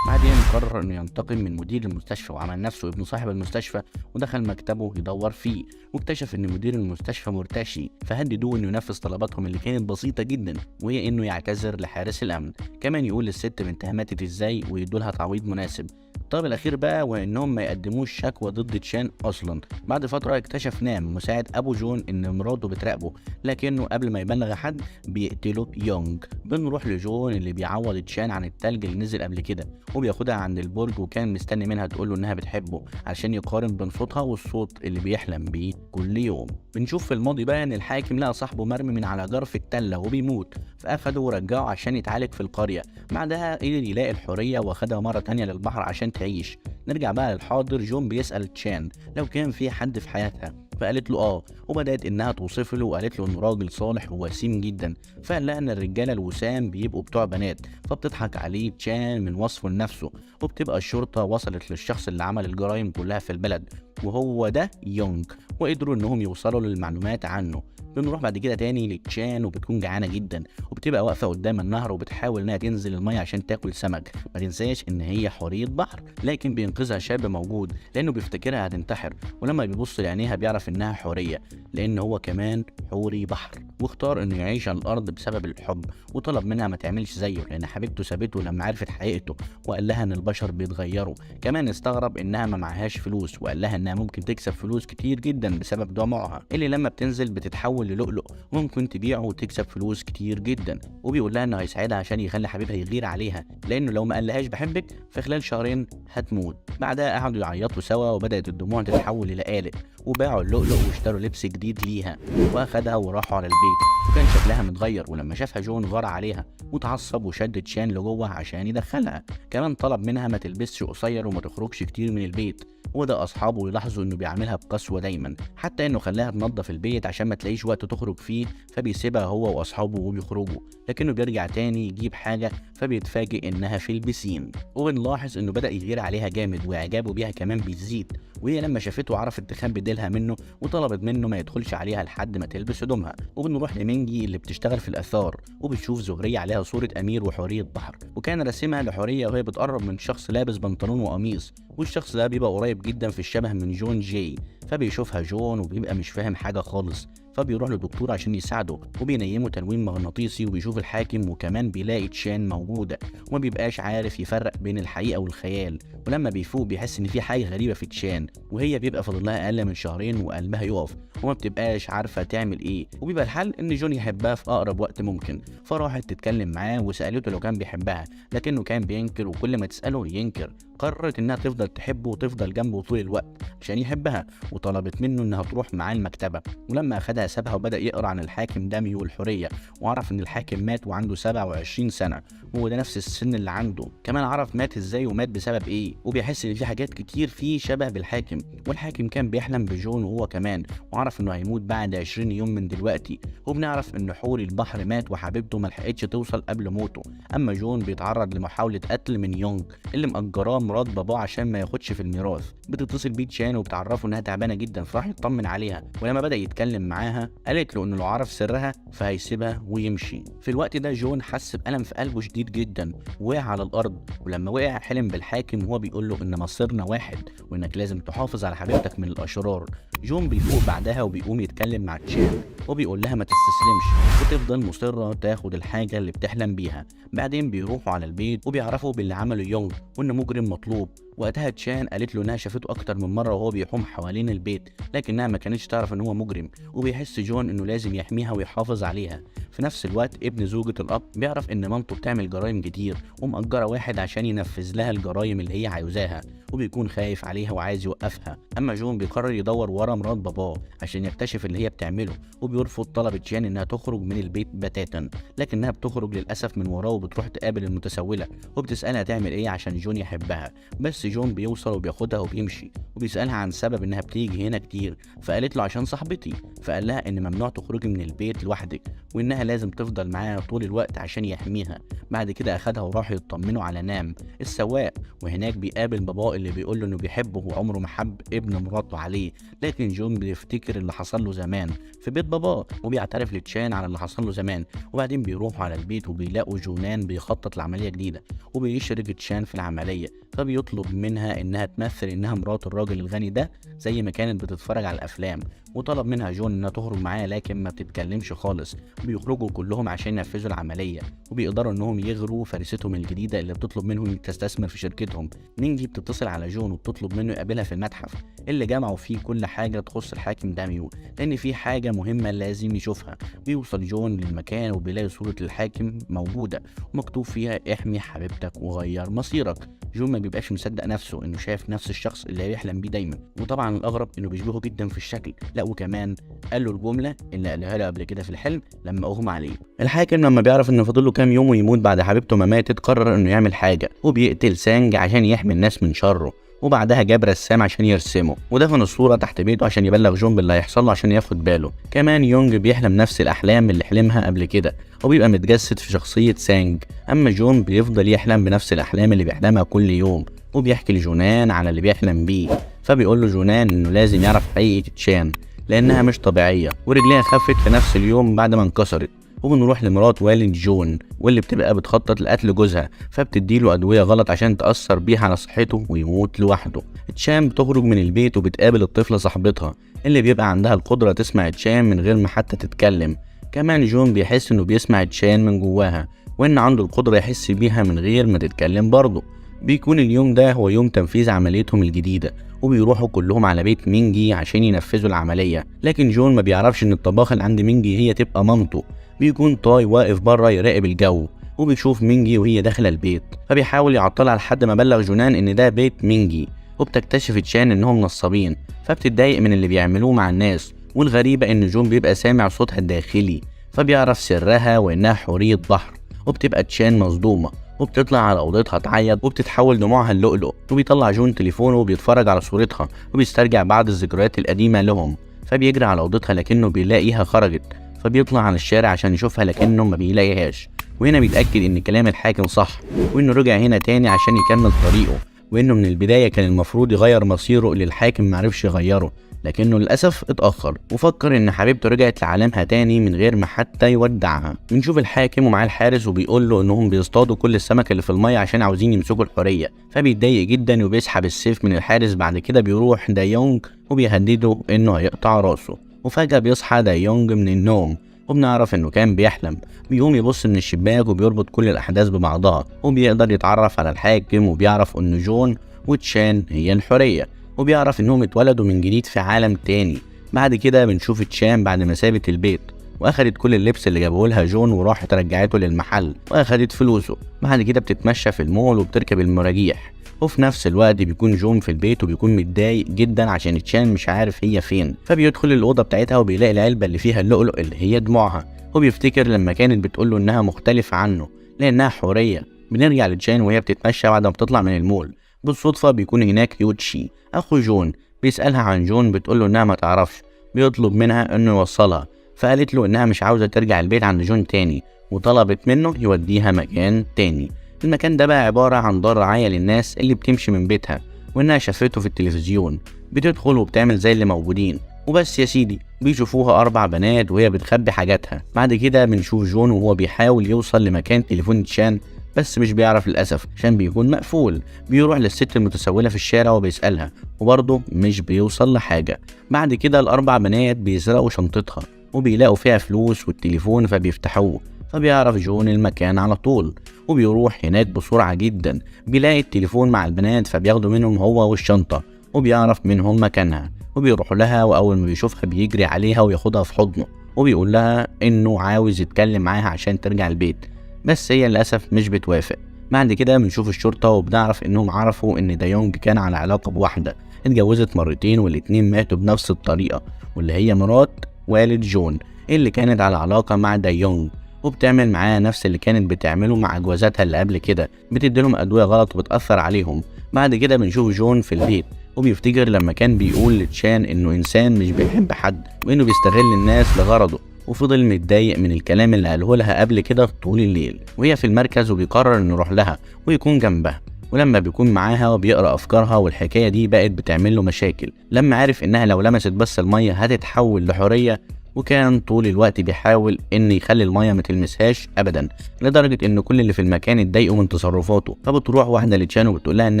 بعدين قرر انه ينتقم من مدير المستشفى وعمل نفسه ابن صاحب المستشفى ودخل مكتبه يدور فيه، واكتشف ان مدير المستشفى مرتشي، فهددوه انه ينفذ طلباتهم اللي كانت بسيطه جدا وهي انه يعتذر لحارس الامن، كمان يقول للست بنتها ماتت ازاي ويدوا لها تعويض مناسب. الطلب الاخير بقى وانهم ما يقدموش شكوى ضد تشان اصلا. بعد فتره اكتشف نام مساعد ابو جون ان مراته بتراقبه، لكنه قبل ما يبلغ حد بيقتله يونج. بنروح لجون اللي بيعوض تشان عن التلج اللي نزل قبل كده، وبياخدها عند البرج وكان مستني منها تقول له انها بتحبه عشان يقارن بين صوتها والصوت اللي بيحلم بيه كل يوم. بنشوف في الماضي بقى ان الحاكم لقى صاحبه مرمي من على جرف التله وبيموت، فاخده ورجعه عشان يتعالج في القريه. بعدها قدر يلاقي الحوريه واخدها مره تانية للبحر عشان تعيش. نرجع بقى للحاضر، جون بيسال تشان لو كان في حد في حياتها، فقالت له اه، وبدات انها توصف له وقالت له انه راجل صالح ووسيم جدا، فقال لها ان الرجاله الوسام بيبقوا بتوع بنات، فبتضحك عليه تشان من وصفه لنفسه. وبتبقى الشرطه وصلت للشخص اللي عمل الجرائم كلها في البلد وهو ده يونج، وقدروا انهم يوصلوا للمعلومات عنه. بنروح بعد كده تاني لتشان وبتكون جعانه جدا وبتبقى واقفه قدام النهر وبتحاول انها تنزل الميه عشان تاكل سمك. ما تنساش ان هي حوريه بحر، لكن بينقذها شاب موجود لانه بيفتكرها هتنتحر، ولما بيبص لعينيها بيعرف انها حوريه لان هو كمان حوري بحر، واختار انه يعيش على الارض بسبب الحب، وطلب منها ما تعملش زيه لان حبيبته سابته لما عرفت حقيقته وقال لها ان البشر بيتغيروا. كمان استغرب انها ما معهاش فلوس وقال لها انها ممكن تكسب فلوس كتير جدا بسبب دموعها اللي لما بتنزل بتتحول للؤلؤ وممكن تبيعه وتكسب فلوس كتير جدا. وبيقول لها انه هيساعدها عشان يخلي حبيبها يغير عليها لانه لو ما قالهاش بحبك في خلال شهرين هتموت. بعدها قعدوا يعيطوا سوا وبدات الدموع تتحول الى قالق، وباعوا اللؤلؤ واشتروا لبس جديد ليها واخدها وراحوا على البيت، وكان شكلها متغير. ولما شافها جون غار عليها وتعصب وشد تشان لجوه عشان يدخلها، كمان طلب منها ما تلبسش قصير وما تخرجش كتير من البيت، وده اصحابه يلاحظوا انه بيعملها بقسوه دايما، حتى انه خلاها تنظف البيت عشان ما تلاقيش وقت تخرج فيه، فبيسيبها هو واصحابه وبيخرجوا، لكنه بيرجع تاني يجيب حاجه فبيتفاجئ انها في البسين. وبنلاحظ انه بدا يغير عليها جامد واعجابه بيها كمان بيزيد، وهي لما شافته عرفت تخبي ديلها منه وطلبت منه ما يدخلش عليها لحد ما تلبس هدومها. وبنروح لمنجي اللي بتشتغل في الاثار، وبتشوف زهريه عليها صوره امير وحوريه بحر، وكان راسمها لحوريه وهي بتقرب من شخص لابس بنطلون وقميص، والشخص ده بيبقى قريب جدا في الشبه من جون جاي. فبيشوفها جون وبيبقى مش فاهم حاجه خالص، فبيروح لدكتور عشان يساعده وبينيمه تنويم مغناطيسي، وبيشوف الحاكم وكمان بيلاقي تشان موجوده، وما بيبقاش عارف يفرق بين الحقيقه والخيال. ولما بيفوق بيحس ان في حاجه غريبه في تشان، وهي بيبقى فاضل لها اقل من شهرين وقلبها يقف وما بتبقاش عارفه تعمل ايه، وبيبقى الحل ان جون يحبها في اقرب وقت ممكن. فراحت تتكلم معاه وسالته لو كان بيحبها، لكنه كان بينكر، وكل ما تساله ينكر. قررت انها تفضل تحبه وتفضل جنبه طول الوقت عشان يحبها، وطلبت منه انها تروح معاه المكتبه. ولما اخدها سابها وبدا يقرا عن الحاكم داميو والحوريه، وعرف ان الحاكم مات وعنده 27 سنه، وهو ده نفس السن اللي عنده. كمان عرف مات ازاي ومات بسبب ايه، وبيحس ان في حاجات كتير فيه شبه بالحاكم. والحاكم كان بيحلم بجون وهو كمان، وعرف انه هيموت بعد 20 يوم من دلوقتي. وبنعرف ان حوري البحر مات وحبيبته ملحقتش توصل قبل موته. اما جون بيتعرض لمحاوله قتل من يونغ اللي مأجراه مرات باباه عشان ما ياخدش في الميراث. بتتصل بيه تشان وبتعرفه انها تعبانه جدا، فراح يطمن عليها. ولما بدا يتكلم معاها قالت له انه لو عرف سرها فهيسيبها ويمشي. في الوقت ده جون حس بألم في قلبه شديد جدا، وقع على الارض. ولما وقع حلم بالحاكم وهو بيقول له ان مصيرنا واحد، وانك لازم تحافظ على حبيبتك من الاشرار. جون بيفوق بعدها وبيقوم يتكلم مع تشان، وبيقول لها ما تستسلمش وتفضل مصره تاخد الحاجه اللي بتحلم بيها. بعدين بيروحوا على البيت وبيعرفوا باللي عمله يونغ وانه مجرم مطلوب. وقتها تشان قالت له انها شافته اكتر من مره وهو بيحوم حوالين البيت، لكنها ما كانتش تعرف ان هو مجرم. وبيحس جون انه لازم يحميها ويحافظ عليها. في نفس الوقت ابن زوجة الاب بيعرف ان مامته بتعمل جرائم كتير، ومأجره واحد عشان ينفذ لها الجرائم اللي هي عاوزاها، وبيكون خايف عليها وعايز يوقفها. اما جون بيقرر يدور ورا مرات باباه عشان يكتشف اللي هي بتعمله، وبيرفض طلب تشان انها تخرج من البيت بتاتا، لكنها بتخرج للاسف من وراه وبتروح تقابل المتسوله وبتسالها تعمل ايه عشان جون يحبها. بس جون بيوصل وبياخدها وبيمشي، وبيسالها عن سبب انها بتيجي هنا كتير، فقالت له عشان صاحبتي. فقال لها ان ممنوع تخرجي من البيت لوحدك، وانها لازم تفضل معاه طول الوقت عشان يحميها. بعد كده اخدها وراحوا يطمنوا على نام السواق، وهناك بيقابل باباه اللي بيقول له انه بيحبه وعمره ما حب ابن مراته عليه. لكن جون بيفتكر اللي حصل له زمان في بيت باباه، وبيعترف لتشان على اللي حصل له زمان. وبعدين بيروحوا على البيت وبيلاقوا جونان بيخطط لعمليه جديده، وبيشرك تشان في العمليه. فبيطلب منها انها تمثل انها مرات الراجل الغني ده زي ما كانت بتتفرج على الافلام. وطلب منها جون انها تخرج معاه، لكن ما بتتكلمش خالص. بيخرجوا كلهم عشان ينفذوا العمليه، وبيقدروا انهم يغروا فارستهم الجديده اللي بتطلب منهم تستثمر في شركتهم. نينجي بتتصل على جون وبتطلب منه يقابلها في المتحف اللي جمعوا فيه كل حاجه تخص الحاكم داميو، لان في حاجه مهمه لازم يشوفها. بيوصل جون للمكان وبيلاقي صوره الحاكم موجوده ومكتوب فيها احمي حبيبتك وغير مصيرك. جون ما بيبقاش مصدق نفسه انه شايف نفس الشخص اللي بيحلم بيه دايما، وطبعا الاغرب انه بيشبهه جدا في الشكل. لا وكمان قال له الجمله اللي قالها له قبل كده في الحلم لما اغمى عليه. الحاكم لما بيعرف انه فاضل له كام يوم ويموت بعد حبيبته ما ماتت، قرر انه يعمل حاجه، وبيقتل سانج عشان يحمي الناس من شره. وبعدها جاب رسام عشان يرسمه، ودفن الصوره تحت بيته عشان يبلغ جون باللي هيحصل له عشان ياخد باله. كمان يونج بيحلم نفس الاحلام اللي حلمها قبل كده، وبيبقى متجسد في شخصيه سانج. اما جون بيفضل يحلم بنفس الاحلام اللي بيحلمها كل يوم، وبيحكي لجونان على اللي بيحلم بيه. فبيقول له جونان انه لازم يعرف حقيقه تشان لانها مش طبيعيه، ورجليها خفت في نفس اليوم بعد ما انكسرت. وبنروح لمرات والد جون واللي بتبقى بتخطط لقتل جوزها، فبتديله ادويه غلط عشان تاثر بيها على صحته ويموت لوحده. تشان بتخرج من البيت وبتقابل الطفله صاحبتها اللي بيبقى عندها القدره تسمع تشان من غير ما حتى تتكلم. كمان جون بيحس انه بيسمع تشان من جواها، وان عنده القدره يحس بيها من غير ما تتكلم برضه. بيكون اليوم ده هو يوم تنفيذ عمليتهم الجديده، وبيروحوا كلهم على بيت مينجي عشان ينفذوا العمليه. لكن جون ما بيعرفش ان الطباخه اللي عند مينجي هي تبقى مامته. بيكون تاي واقف بره يراقب الجو، وبيشوف مينجي وهي داخله البيت، فبيحاول يعطلها لحد ما بلغ جونان ان ده بيت مينجي. وبتكتشف تشان انهم نصابين، فبتتضايق من اللي بيعملوه مع الناس. والغريبه ان جون بيبقى سامع صوتها الداخلي، فبيعرف سرها وانها حوريه بحر. وبتبقى تشان مصدومه، وبتطلع على اوضتها تعيط وبتتحول دموعها اللؤلؤ. وبيطلع جون تليفونه وبيتفرج على صورتها وبيسترجع بعض الذكريات القديمه لهم. فبيجري على اوضتها لكنه بيلاقيها خرجت، فبيطلع على الشارع عشان يشوفها لكنه ما بيلاقيهاش. وهنا بيتأكد ان كلام الحاكم صح، وانه رجع هنا تاني عشان يكمل طريقه، وانه من البداية كان المفروض يغير مصيره اللي الحاكم معرفش يغيره، لكنه للأسف اتأخر وفكر ان حبيبته رجعت لعالمها تاني من غير ما حتى يودعها. بنشوف الحاكم ومعاه الحارس وبيقول له انهم بيصطادوا كل السمك اللي في المية عشان عاوزين يمسكوا الحورية، فبيتضايق جدا وبيسحب السيف من الحارس. بعد كده بيروح دايونج وبيهدده انه هيقطع راسه، وفجأة بيصحى دايونج من النوم وبنعرف انه كان بيحلم. بيقوم يبص من الشباك وبيربط كل الاحداث ببعضها، وبيقدر يتعرف على الحاكم وبيعرف ان جون وتشان هي الحورية، وبيعرف انهم اتولدوا من جديد في عالم تاني. بعد كده بنشوف تشان بعد ما سابت البيت واخدت كل اللبس اللي جابه لها جون وراحت رجعته للمحل واخدت فلوسه. بعد كده بتتمشى في المول وبتركب المراجيح، وفي نفس الوقت بيكون جون في البيت وبيكون متضايق جدا عشان تشان مش عارف هي فين. فبيدخل الاوضه بتاعتها وبيلاقي العلبه اللي فيها اللؤلؤ اللي هي دموعها، وبيفتكر لما كانت بتقول له انها مختلفه عنه لانها حوريه. بنرجع لتشان وهي بتتمشى بعد ما بتطلع من المول. بالصدفه بيكون هناك يوتشي اخو جون، بيسالها عن جون، بتقول له انها ما تعرفش. بيطلب منها انه يوصلها، فقالت له انها مش عاوزه ترجع البيت عند جون تاني، وطلبت منه يوديها مكان تاني. المكان ده بقى عبارة عن دار رعاية للناس اللي بتمشي من بيتها وإنها شافته في التلفزيون. بتدخل وبتعمل زي اللي موجودين وبس يا سيدي. بيشوفوها 4 بنات وهي بتخبي حاجاتها. بعد كده بنشوف جون وهو بيحاول يوصل لمكان تليفون تشان، بس مش بيعرف للأسف عشان بيكون مقفول. بيروح للست المتسولة في الشارع وبيسألها وبرضه مش بيوصل لحاجة. بعد كده ال4 بنات بيسرقوا شنطتها وبيلاقوا فيها فلوس والتليفون، فبيفتحوه، فبيعرف جون المكان على طول وبيروح هناك بسرعة جدا. بيلاقي التليفون مع البنات فبياخدوا منهم هو والشنطة، وبيعرف منهم مكانها وبيروح لها، وأول ما بيشوفها بيجري عليها وياخدها في حضنه وبيقول لها إنه عاوز يتكلم معاها عشان ترجع البيت، بس هي للأسف مش بتوافق. بعد كده بنشوف الشرطة وبنعرف إنهم عرفوا إن دايونج كان على علاقة بواحدة اتجوزت مرتين والاتنين ماتوا بنفس الطريقة، واللي هي مرات والد جون اللي كانت على علاقة مع دايونج، وبتعمل معاه نفس اللي كانت بتعمله مع جوازاتها اللي قبل كده، بتديلهم أدوية غلط وبتأثر عليهم. بعد كده بنشوف جون في البيت وبيفتكر لما كان بيقول لتشان إنه إنسان مش بيحب حد وإنه بيستغل الناس لغرضه، وفضل متضايق من الكلام اللي قاله لها قبل كده طول الليل. وهي في المركز وبيقرر إنه يروح لها ويكون جنبها، ولما بيكون معاها وبيقرأ أفكارها، والحكاية دي بقت بتعمل له مشاكل لما عرف إنها لو لمست بس المية هتتحول لحورية، وكان طول الوقت بيحاول ان يخلي الميه ما تلمسهاش ابدا، لدرجه ان كل اللي في المكان اتضايقوا من تصرفاته. فبتروح واحده لتشان وبتقول لها ان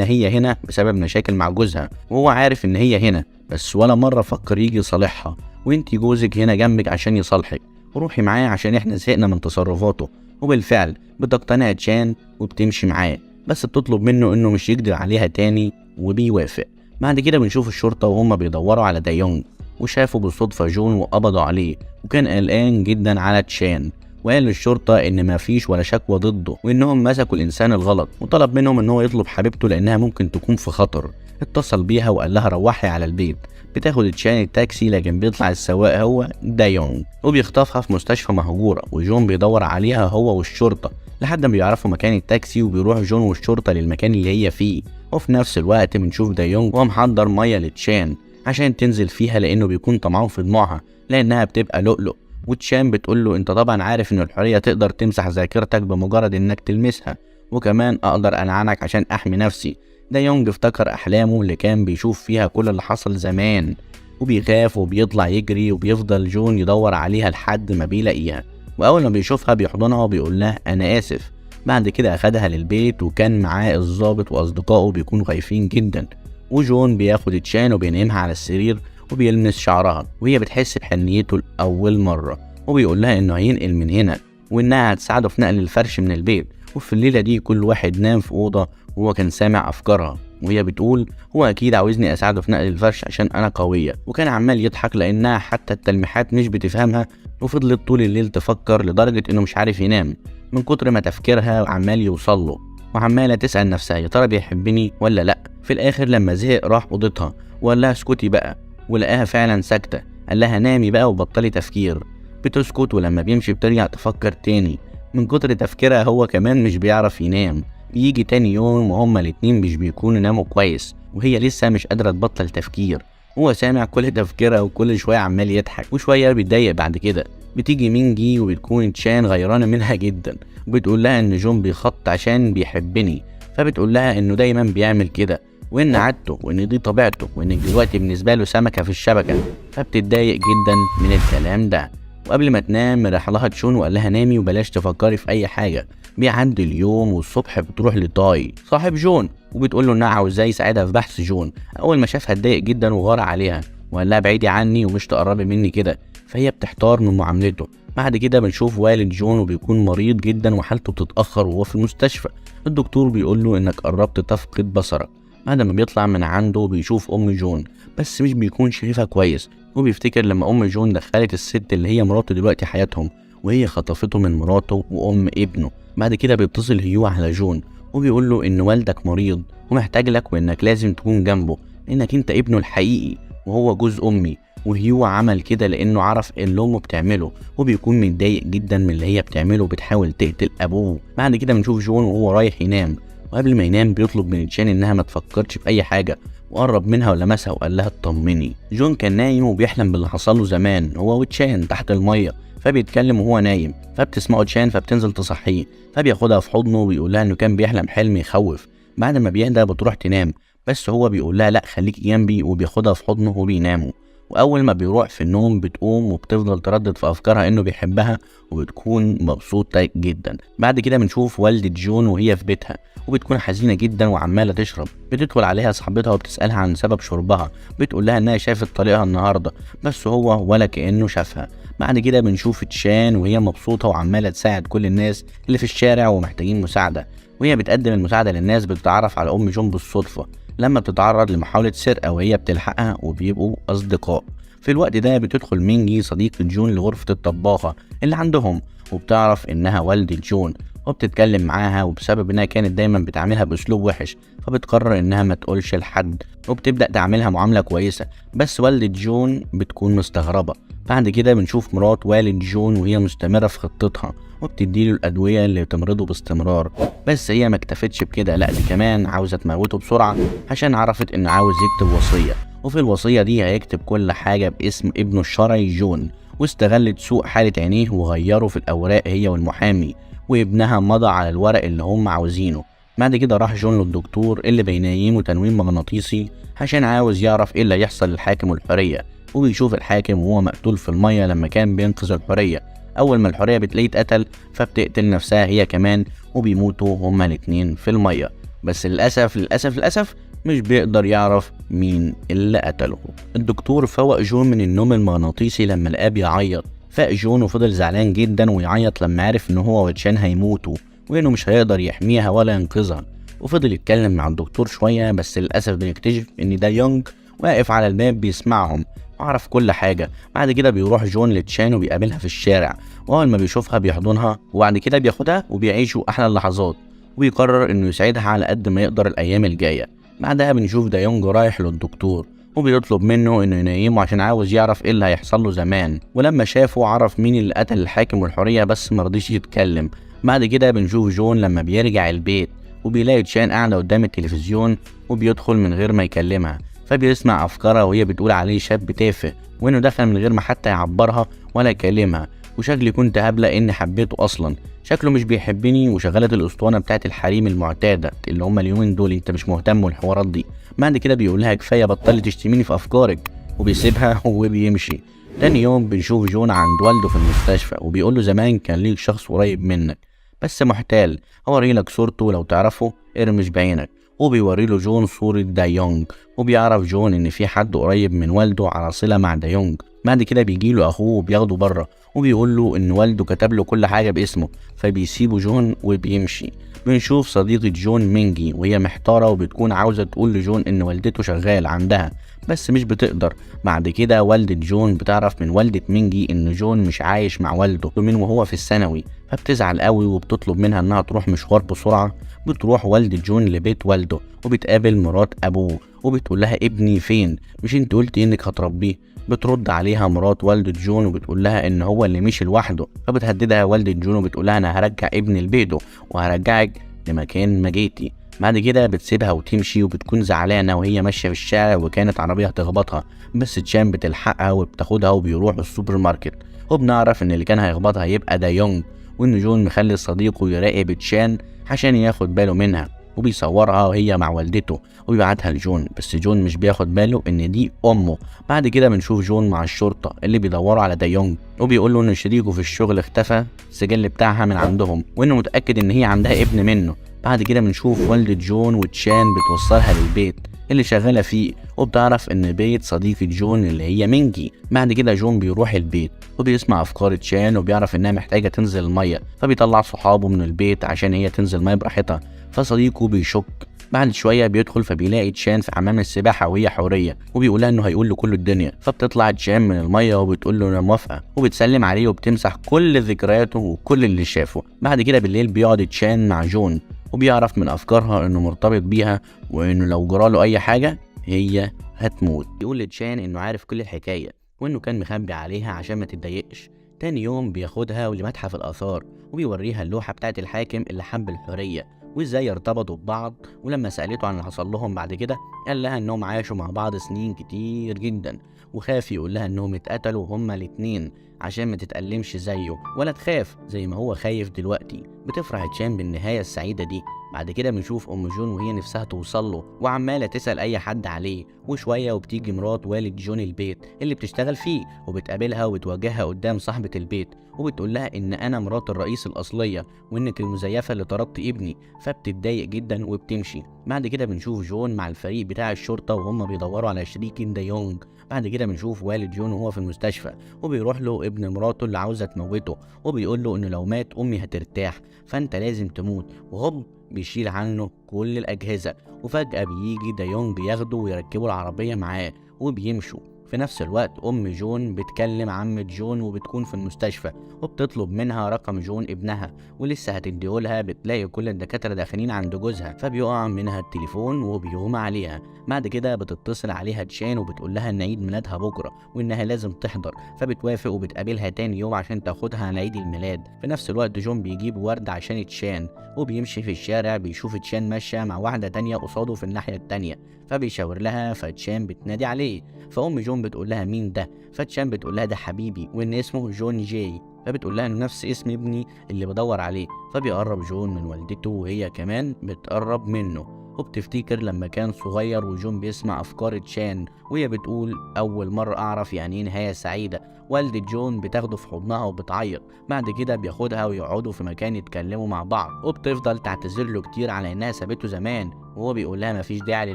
هي هنا بسبب مشاكل مع جوزها، وهو عارف ان هي هنا بس ولا مره فكر يجي يصالحها، وانتي جوزك هنا جنبك عشان يصالحك، وروحي معاه عشان احنا زهقنا من تصرفاته. وبالفعل بتقتنع تشان وبتمشي معاه، بس بتطلب منه انه مش يقدر عليها تاني وبيوافق. بعد كده بنشوف الشرطه وهم بيدوروا على دايونج، وشافوا بالصدفة جون وقبضوا عليه، وكان قلقان جدا على تشان، وقال للشرطة ان مفيش ولا شكوى ضده وانهم مسكوا الانسان الغلط، وطلب منهم ان هو يطلب حبيبته لانها ممكن تكون في خطر. اتصل بيها وقال لها روحي على البيت. بتاخد تشان التاكسي لكن بيطلع السواق هو دايونج وبيخطفها في مستشفى مهجورة، وجون بيدور عليها هو والشرطة لحد ما بيعرفوا مكان التاكسي، وبيروح جون والشرطة للمكان اللي هي فيه. وفي نفس الوقت بنشوف دايونج وهو محضر مية لتشان عشان تنزل فيها لانه بيكون طمعان في دموعها لانها بتبقى لؤلؤ. وتشان بتقول له انت طبعا عارف ان الحورية تقدر تمسح ذاكرتك بمجرد انك تلمسها، وكمان اقدر العنك عشان احمي نفسي. دايونج افتكر احلامه اللي كان بيشوف فيها كل اللي حصل زمان، وبيخاف وبيطلع يجري، وبيفضل جون يدور عليها لحد ما بيلاقيها، واول ما بيشوفها بيحضنها وبيقول لها انا اسف. بعد كده اخدها للبيت وكان معاه الضابط واصدقائه بيكونوا خايفين جدا، وجون بياخد تشان وبينامها على السرير وبيلمس شعرها وهي بتحس بحنيته لأول مرة، وبيقول لها انه هينقل من هنا وانها هتساعده في نقل الفرش من البيت. وفي الليلة دي كل واحد نام في أوضة وهو كان سامع أفكارها، وهي بتقول هو أكيد عاوزني أساعده في نقل الفرش عشان أنا قوية، وكان عمال يضحك لأنها حتى التلميحات مش بتفهمها. وفضلت طول الليل تفكر لدرجة إنه مش عارف ينام من كتر ما تفكيرها وعمال يوصله، وعمالة تسأل نفسها يا ترى بيحبني ولا لأ. في الآخر لما زهق راح أوضتها وقال لها اسكتي بقى، ولقاها فعلا ساكتة. قال لها نامي بقى وبطلي تفكير. بتسكت، ولما بيمشي بترجع تفكر تاني. من كتر تفكيرها هو كمان مش بيعرف ينام. بيجي تاني يوم وهما الاتنين مش بيكونوا ناموا كويس، وهي لسه مش قادرة تبطل تفكير، هو سامع كل تفكيرها وكل شويه عمال يضحك وشويه بيتضايق. بعد كده بتيجي مينجي وبتكون تشان غيرانه منها جدا، وبتقول لها ان جون بيخط عشان بيحبني، فبتقول لها انه دايما بيعمل كده وان عادته وان دي طبيعته وانك دلوقتي بالنسبه له سمكه في الشبكه. فبتتضايق جدا من الكلام ده، وقبل ما تنام راح لها تشون وقال لها نامي وبلاش تفكري في اي حاجه. بيعدي اليوم والصبح بتروح لتاي صاحب جون وبتقول له انها عاوزاه يساعدها في بحث جون. اول ما شافها اتضايق جدا وغار عليها وقال لها بعيدي عني ومش تقربي مني كده، فهي بتحتار من معاملته. بعد كده بنشوف والد جون وبيكون مريض جدا وحالته بتتاخر وهو في المستشفى. الدكتور بيقول له انك قربت تفقد بصرك. بعد ما بيطلع من عنده بيشوف ام جون بس مش بيكون شايفها كويس، وبيفتكر لما ام جون دخلت الست اللي هي مراته دلوقتي حياتهم وهي خطفته من مراته وام ابنه. بعد كده بيتصل هيو على جون وبيقول له ان والدك مريض ومحتاج لك وانك لازم تكون جنبه لانك انت ابنه الحقيقي وهو جوز امي. وهيو عمل كده لانه عرف اللي امه بتعمله وبيكون متضايق جدا من اللي هي بتعمله وبتحاول تقتل ابوه. بعد كده بنشوف جون وهو رايح ينام، وقبل ما ينام بيطلب من تشان انها ما تفكرش في اي حاجه، وقرب منها ولمسها وقال لها اطمني. جون كان نايم وبيحلم باللي حصل له زمان هو وتشان تحت الميه، فبيتكلم وهو نايم فبتسمعه تشان فبتنزل تصحيه، فبياخدها في حضنه وبيقول لها انه كان بيحلم حلم يخوف. بعد ما بيهدى بتروح تنام بس هو بيقول لها لا خليكي جنبي، وبياخدها في حضنه وبيناموا. واول ما بيروح في النوم بتقوم وبتفضل تردد في افكارها انه بيحبها وبتكون مبسوطه جدا. بعد كده بنشوف والدة جون وهي في بيتها وبتكون حزينه جدا وعماله تشرب. بتدخل عليها صاحبتها وبتسالها عن سبب شربها، بتقول لها انها شافت طريقها النهارده بس هو ولا كانه شافها. بعد كده بنشوف تشان وهي مبسوطه وعماله تساعد كل الناس اللي في الشارع ومحتاجين مساعده، وهي بتقدم المساعده للناس. بتتعرف على ام جون بالصدفه لما بتتعرض لمحاولة سرقة وهي بتلحقها وبيبقوا أصدقاء. في الوقت ده بتدخل مينجي صديقة جون لغرفة الطباخة اللي عندهم، وبتعرف إنها والدة جون وبتتكلم معاها، وبسبب إنها كانت دايما بتعاملها بأسلوب وحش فبتقرر إنها ما تقولش لحد وبتبدأ تعملها معاملة كويسة. بس والدة جون بتكون مستغربة. بعد كده بنشوف مرات والد جون وهي مستمرة في خطتها وبتديله الأدوية اللي تمرضه باستمرار، بس هي ما اكتفتش بكده، لا دي كمان عاوزة تموته بسرعة عشان عرفت إنه عاوز يكتب وصية، وفي الوصية دي هيكتب كل حاجة باسم ابنه الشرعي جون. واستغلت سوء حالة عينيه وغيره في الأوراق هي والمحامي، وابنها مضى على الورق اللي هم عاوزينه. بعد كده راح جون للدكتور اللي بينيمه تنويم مغناطيسي عشان عاوز يعرف ايه اللي هيحصل للحاكم والحرية، وبيشوف الحاكم وهو مقتول في المية لما كان بينقذ الحرية. اول ما الحرية بتلاقيه اتقتل فبتقتل نفسها هي كمان وبيموتوا هما الاتنين في المية. بس للأسف مش بيقدر يعرف مين اللي قتله. الدكتور فوق جون من النوم المغناطيسي لما لقاه بيعيط، فاق جون وفضل زعلان جدا ويعيط لما عرف ان هو وتشان هيموتوا وانه مش هيقدر يحميها ولا ينقذها. وفضل يتكلم مع الدكتور شوية بس للأسف بنكتشف ان دا يونج واقف على الباب بيسمعهم وعرف كل حاجة. بعد كده بيروح جون لتشان وبيقابلها في الشارع، واول ما بيشوفها بيحضنها وبعد كده بياخدها وبيعيشوا احلى اللحظات، وبيقرر انه يساعدها على قد ما يقدر الايام الجاية. بعدها بنشوف دا يونج رايح للدكتور وبيطلب منه انه ينيمه عشان عاوز يعرف ايه اللي هيحصل له زمان، ولما شافه عرف مين اللي قتل الحاكم والحرية بس مرضيش يتكلم. بعد كده بنشوف جون لما بيرجع البيت وبيلاقي تشان قاعدة قدام التلفزيون وبيدخل من غير ما يكلمها، فبيسمع افكارها وهي بتقول عليه شاب تافه وانه دخل من غير ما حتى يعبرها ولا يكلمها، وشكلي كنت هبلة اني حبيته اصلا، شكله مش بيحبني، وشغلت الاسطوانه بتاعت الحريم المعتاده اللي هم اليومين دول انت مش مهتم والحوارات دي. بعد كده بيقول لها كفايه بطلي تشتميني في افكارك وبيسيبها وبيمشي. تاني يوم بنشوف جون عند والده في المستشفى وبيقول له زمان كان ليك شخص قريب منك بس محتال، هوري لك صورته لو تعرفه ارمش بعينك. وبيوري له جون صورة دا يونج وبيعرف جون ان في حد قريب من والده على صلة مع دا يونج. بعد كده بيجي له اخوه وبياخده بره وبيقول له ان والده كتب له كل حاجة باسمه، فبيسيبه جون وبيمشي. بنشوف صديقة جون مينجي وهي محتارة وبتكون عاوزة تقول لجون ان والدته شغال عندها بس مش بتقدر. بعد كده والدة جون بتعرف من والدة مينجي ان جون مش عايش مع والده من وهو في الثانوي، فبتزعل قوي وبتطلب منها انها تروح مشوار بسرعة. بتروح والدة جون لبيت والده وبتقابل مرات ابوه وبتقول لها ابني فين؟ مش انت قلتي انك هتربيه؟ بترد عليها مرات والدة جون وبتقول لها ان هو اللي مشي لوحده، فبتهددها والدة جون وبتقول لها انا هرجع ابني لبيته وهرجعك لمكان ما جيتي. بعد كده بتسيبها وتمشي وبتكون زعلانه وهي ماشيه في الشارع وكانت عربيه هتخبطها، بس تشان بتلحقها وبتاخدها وبيروحوا السوبر ماركت، وبنعرف ان اللي كان هيخبطها هيبقى دايونج، وان جون مخلي صديقه يراقب تشان عشان ياخد باله منها، وبيصورها وهي مع والدته وبيبعتها لجون، بس جون مش بياخد باله ان دي امه. بعد كده بنشوف جون مع الشرطه اللي بيدوروا على دايونج، وبيقول له ان شريكه في الشغل اختفى السجل بتاعها من عندهم، وانه متاكد ان هي عندها ابن منه. بعد كده بنشوف والدة جون وتشان بتوصلها للبيت اللي شغاله فيه، وبتعرف ان بيت صديقة جون اللي هي مينجي. بعد كده جون بيروح البيت وبيسمع افكار تشان وبيعرف انها محتاجه تنزل الميه، فبيطلع صحابه من البيت عشان هي تنزل ميه براحتها، فصديقه بيشك. بعد شويه بيدخل فبيلاقي تشان في حمام السباحه وهي حوريه، وبيقولها انه هيقول لكل الدنيا، فبتطلع تشان من الميه وبتقول له انا موافقه، وبتسلم عليه وبتمسح كل ذكرياته وكل اللي شافه. بعد كده بالليل بيقعد تشان مع جون وبيعرف من افكارها انه مرتبط بيها، وانه لو جراله اي حاجه هي هتموت. بيقول لتشان انه عارف كل الحكايه وانه كان مخبي عليها عشان ما تتضايقش. تاني يوم بياخدها لمتحف الاثار وبيوريها اللوحه بتاعت الحاكم اللي حب الحريه وازاي ارتبطوا ببعض، ولما سالته عن اللي حصل لهم بعد كده قال لها انهم عاشوا مع بعض سنين كتير جدا، وخاف يقول لها انهم اتقتلوا هما الاتنين عشان ما تتألمش زيه ولا تخاف زي ما هو خايف دلوقتي. بتفرح تشان بالنهايه السعيده دي. بعد كده بنشوف ام جون وهي نفسها توصل له وعماله تسال اي حد عليه، وشويه وبتيجي مرات والد جون البيت اللي بتشتغل فيه وبتقابلها وبتواجهها قدام صاحبه البيت وبتقول لها ان انا مرات الرئيس الاصليه وانك المزيفه اللي طردت ابني، فبتتضايق جدا وبتمشي. بعد كده بنشوف جون مع الفريق بتاع الشرطه وهم بيدوروا على شريك دايونج. بعد كده بنشوف والد جون وهو في المستشفى وبيروح له ابن مراته اللي عاوزه تموته، وبيقول له انه لو مات امي هترتاح فانت لازم تموت، وهوب بيشيل عنه كل الاجهزه، وفجاه بيجي دايونج بياخده ويركبوا العربيه معاه وبيمشوا. في نفس الوقت ام جون بتكلم عمة جون وبتكون في المستشفى وبتطلب منها رقم جون ابنها ولسه هتديهولها، بتلاقي كل الدكاتره داخلين عند جوزها فبيقع منها التليفون وبيغمى عليها. بعد كده بتتصل عليها تشان وبتقول لها ان عيد ميلادها بكره وانها لازم تحضر، فبتوافق وبتقابلها تاني يوم عشان تاخدها على عيد الميلاد. في نفس الوقت جون بيجيب ورد عشان تشان وبيمشي في الشارع بيشوف تشان ماشيه مع واحده تانية قصاده في الناحيه التانية، فبيشاور لها فتشان بتنادي عليه، فام جون بتقول لها مين ده؟ فتشان بتقول لها ده حبيبي وان اسمه جون جاي، فبتقول لها انه نفس اسم ابني اللي بدور عليه. فبيقرب جون من والدته وهي كمان بتقرب منه وبتفتكر لما كان صغير وجون بيسمع افكار تشان وهي بتقول اول مره اعرف يعني ايه نهايه سعيده. والدة جون بتاخده في حضنها وبتعيط. بعد كده بياخدها ويقعدوا في مكان يتكلموا مع بعض وبتفضل تعتذر له كتير على انها سابته زمان، وهو بيقول لها مفيش داعي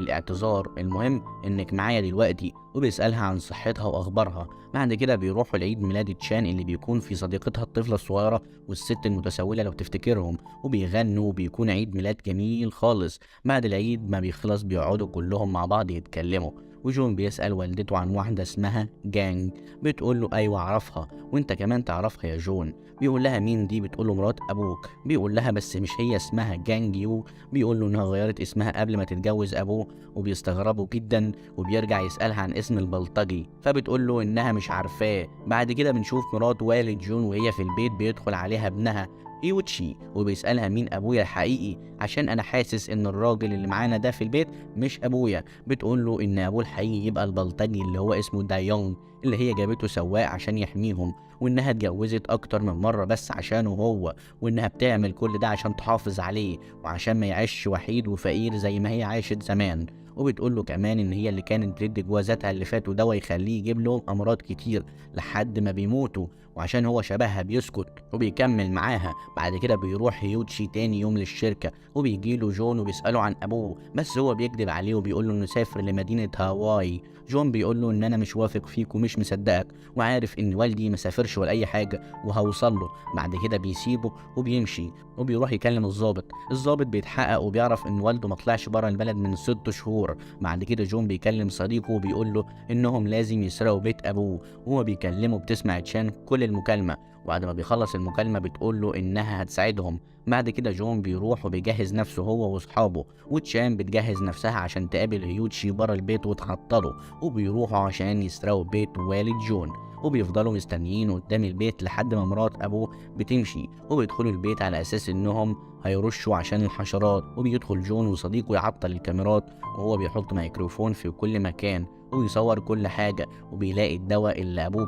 للاعتذار، المهم انك معايا دلوقتي، وبيسألها عن صحتها واخبارها. بعد كده بيروحوا لعيد ميلاد تشان اللي بيكون في صديقتها الطفله الصغيره والست المتسوله لو تفتكرهم، وبيغنوا وبيكون عيد ميلاد جميل خالص. بعد العيد ما بيخلص بيقعدوا كلهم مع بعض يتكلموا، وجون بيسأل والدته عن واحدة اسمها جانج، بتقول له أيوة أعرفها وأنت كمان تعرفها يا جون. بيقول لها مين دي؟ بتقول له مرات أبوك. بيقول لها بس مش هي اسمها جانج يو. بيقول له إنها غيرت اسمها قبل ما تتجوز أبوه، وبيستغربوا جدا وبيرجع يسألها عن اسم البلطجي، فبتقول له إنها مش عارفاه. بعد كده بنشوف مرات والد جون وهي في البيت بيدخل عليها ابنها ايوتشي وبيسألها مين ابويا الحقيقي عشان انا حاسس ان الراجل اللي معانا ده في البيت مش ابويا. بتقول له ان ابوه الحقيقي يبقى البلطجي اللي هو اسمه دايونج اللي هي جابته سواق عشان يحميهم، وانها اتجوزت اكتر من مره بس عشانه هو، وانها بتعمل كل ده عشان تحافظ عليه وعشان ما يعيش وحيد وفقير زي ما هي عاشت زمان. وبتقول له كمان ان هي اللي كانت بتدي جوازاتها اللي فاتوا دواء يخليه يجيب لهم امراض كتير لحد ما بيموتوا، وعشان هو شبهها بيسكت وبيكمل معاها. بعد كده بيروح هيوتشي تاني يوم للشركه وبيجيله جون وبيساله عن ابوه، بس هو بيكذب عليه وبيقول له انه سافر لمدينه هاواي. جون بيقول له ان انا مش واثق فيك ومش مصدقك وعارف ان والدي ما سافرش ولا اي حاجه وهوصل له. بعد كده بيسيبه وبيمشي وبيروح يكلم الضابط بيتحقق وبيعرف ان والده ما طلعش بره البلد من 6 شهور. بعد كده جون بيكلم صديقه وبيقول له انهم لازم يسرقوا بيت ابوه، وهو بيكلمه بتسمع تشان كل كل المكالمة، وبعد ما بيخلص المكالمة بتقول له إنها هتساعدهم. بعد كده جون بيروح وبيجهز نفسه هو واصحابه، وتشان بتجهز نفسها عشان تقابل هيوتشي برا البيت وتعطله، وبيروحوا عشان يسرقوا بيت والد جون، وبيفضلوا مستنيين قدام البيت لحد ما مرات ابوه بتمشي، وبيدخلوا البيت على اساس انهم هيرشوا عشان الحشرات. وبيدخل جون وصديقه يعطل الكاميرات، وهو بيحط ميكروفون في كل مكان ويصور كل حاجة، وبيلاقي الدواء اللي ابوه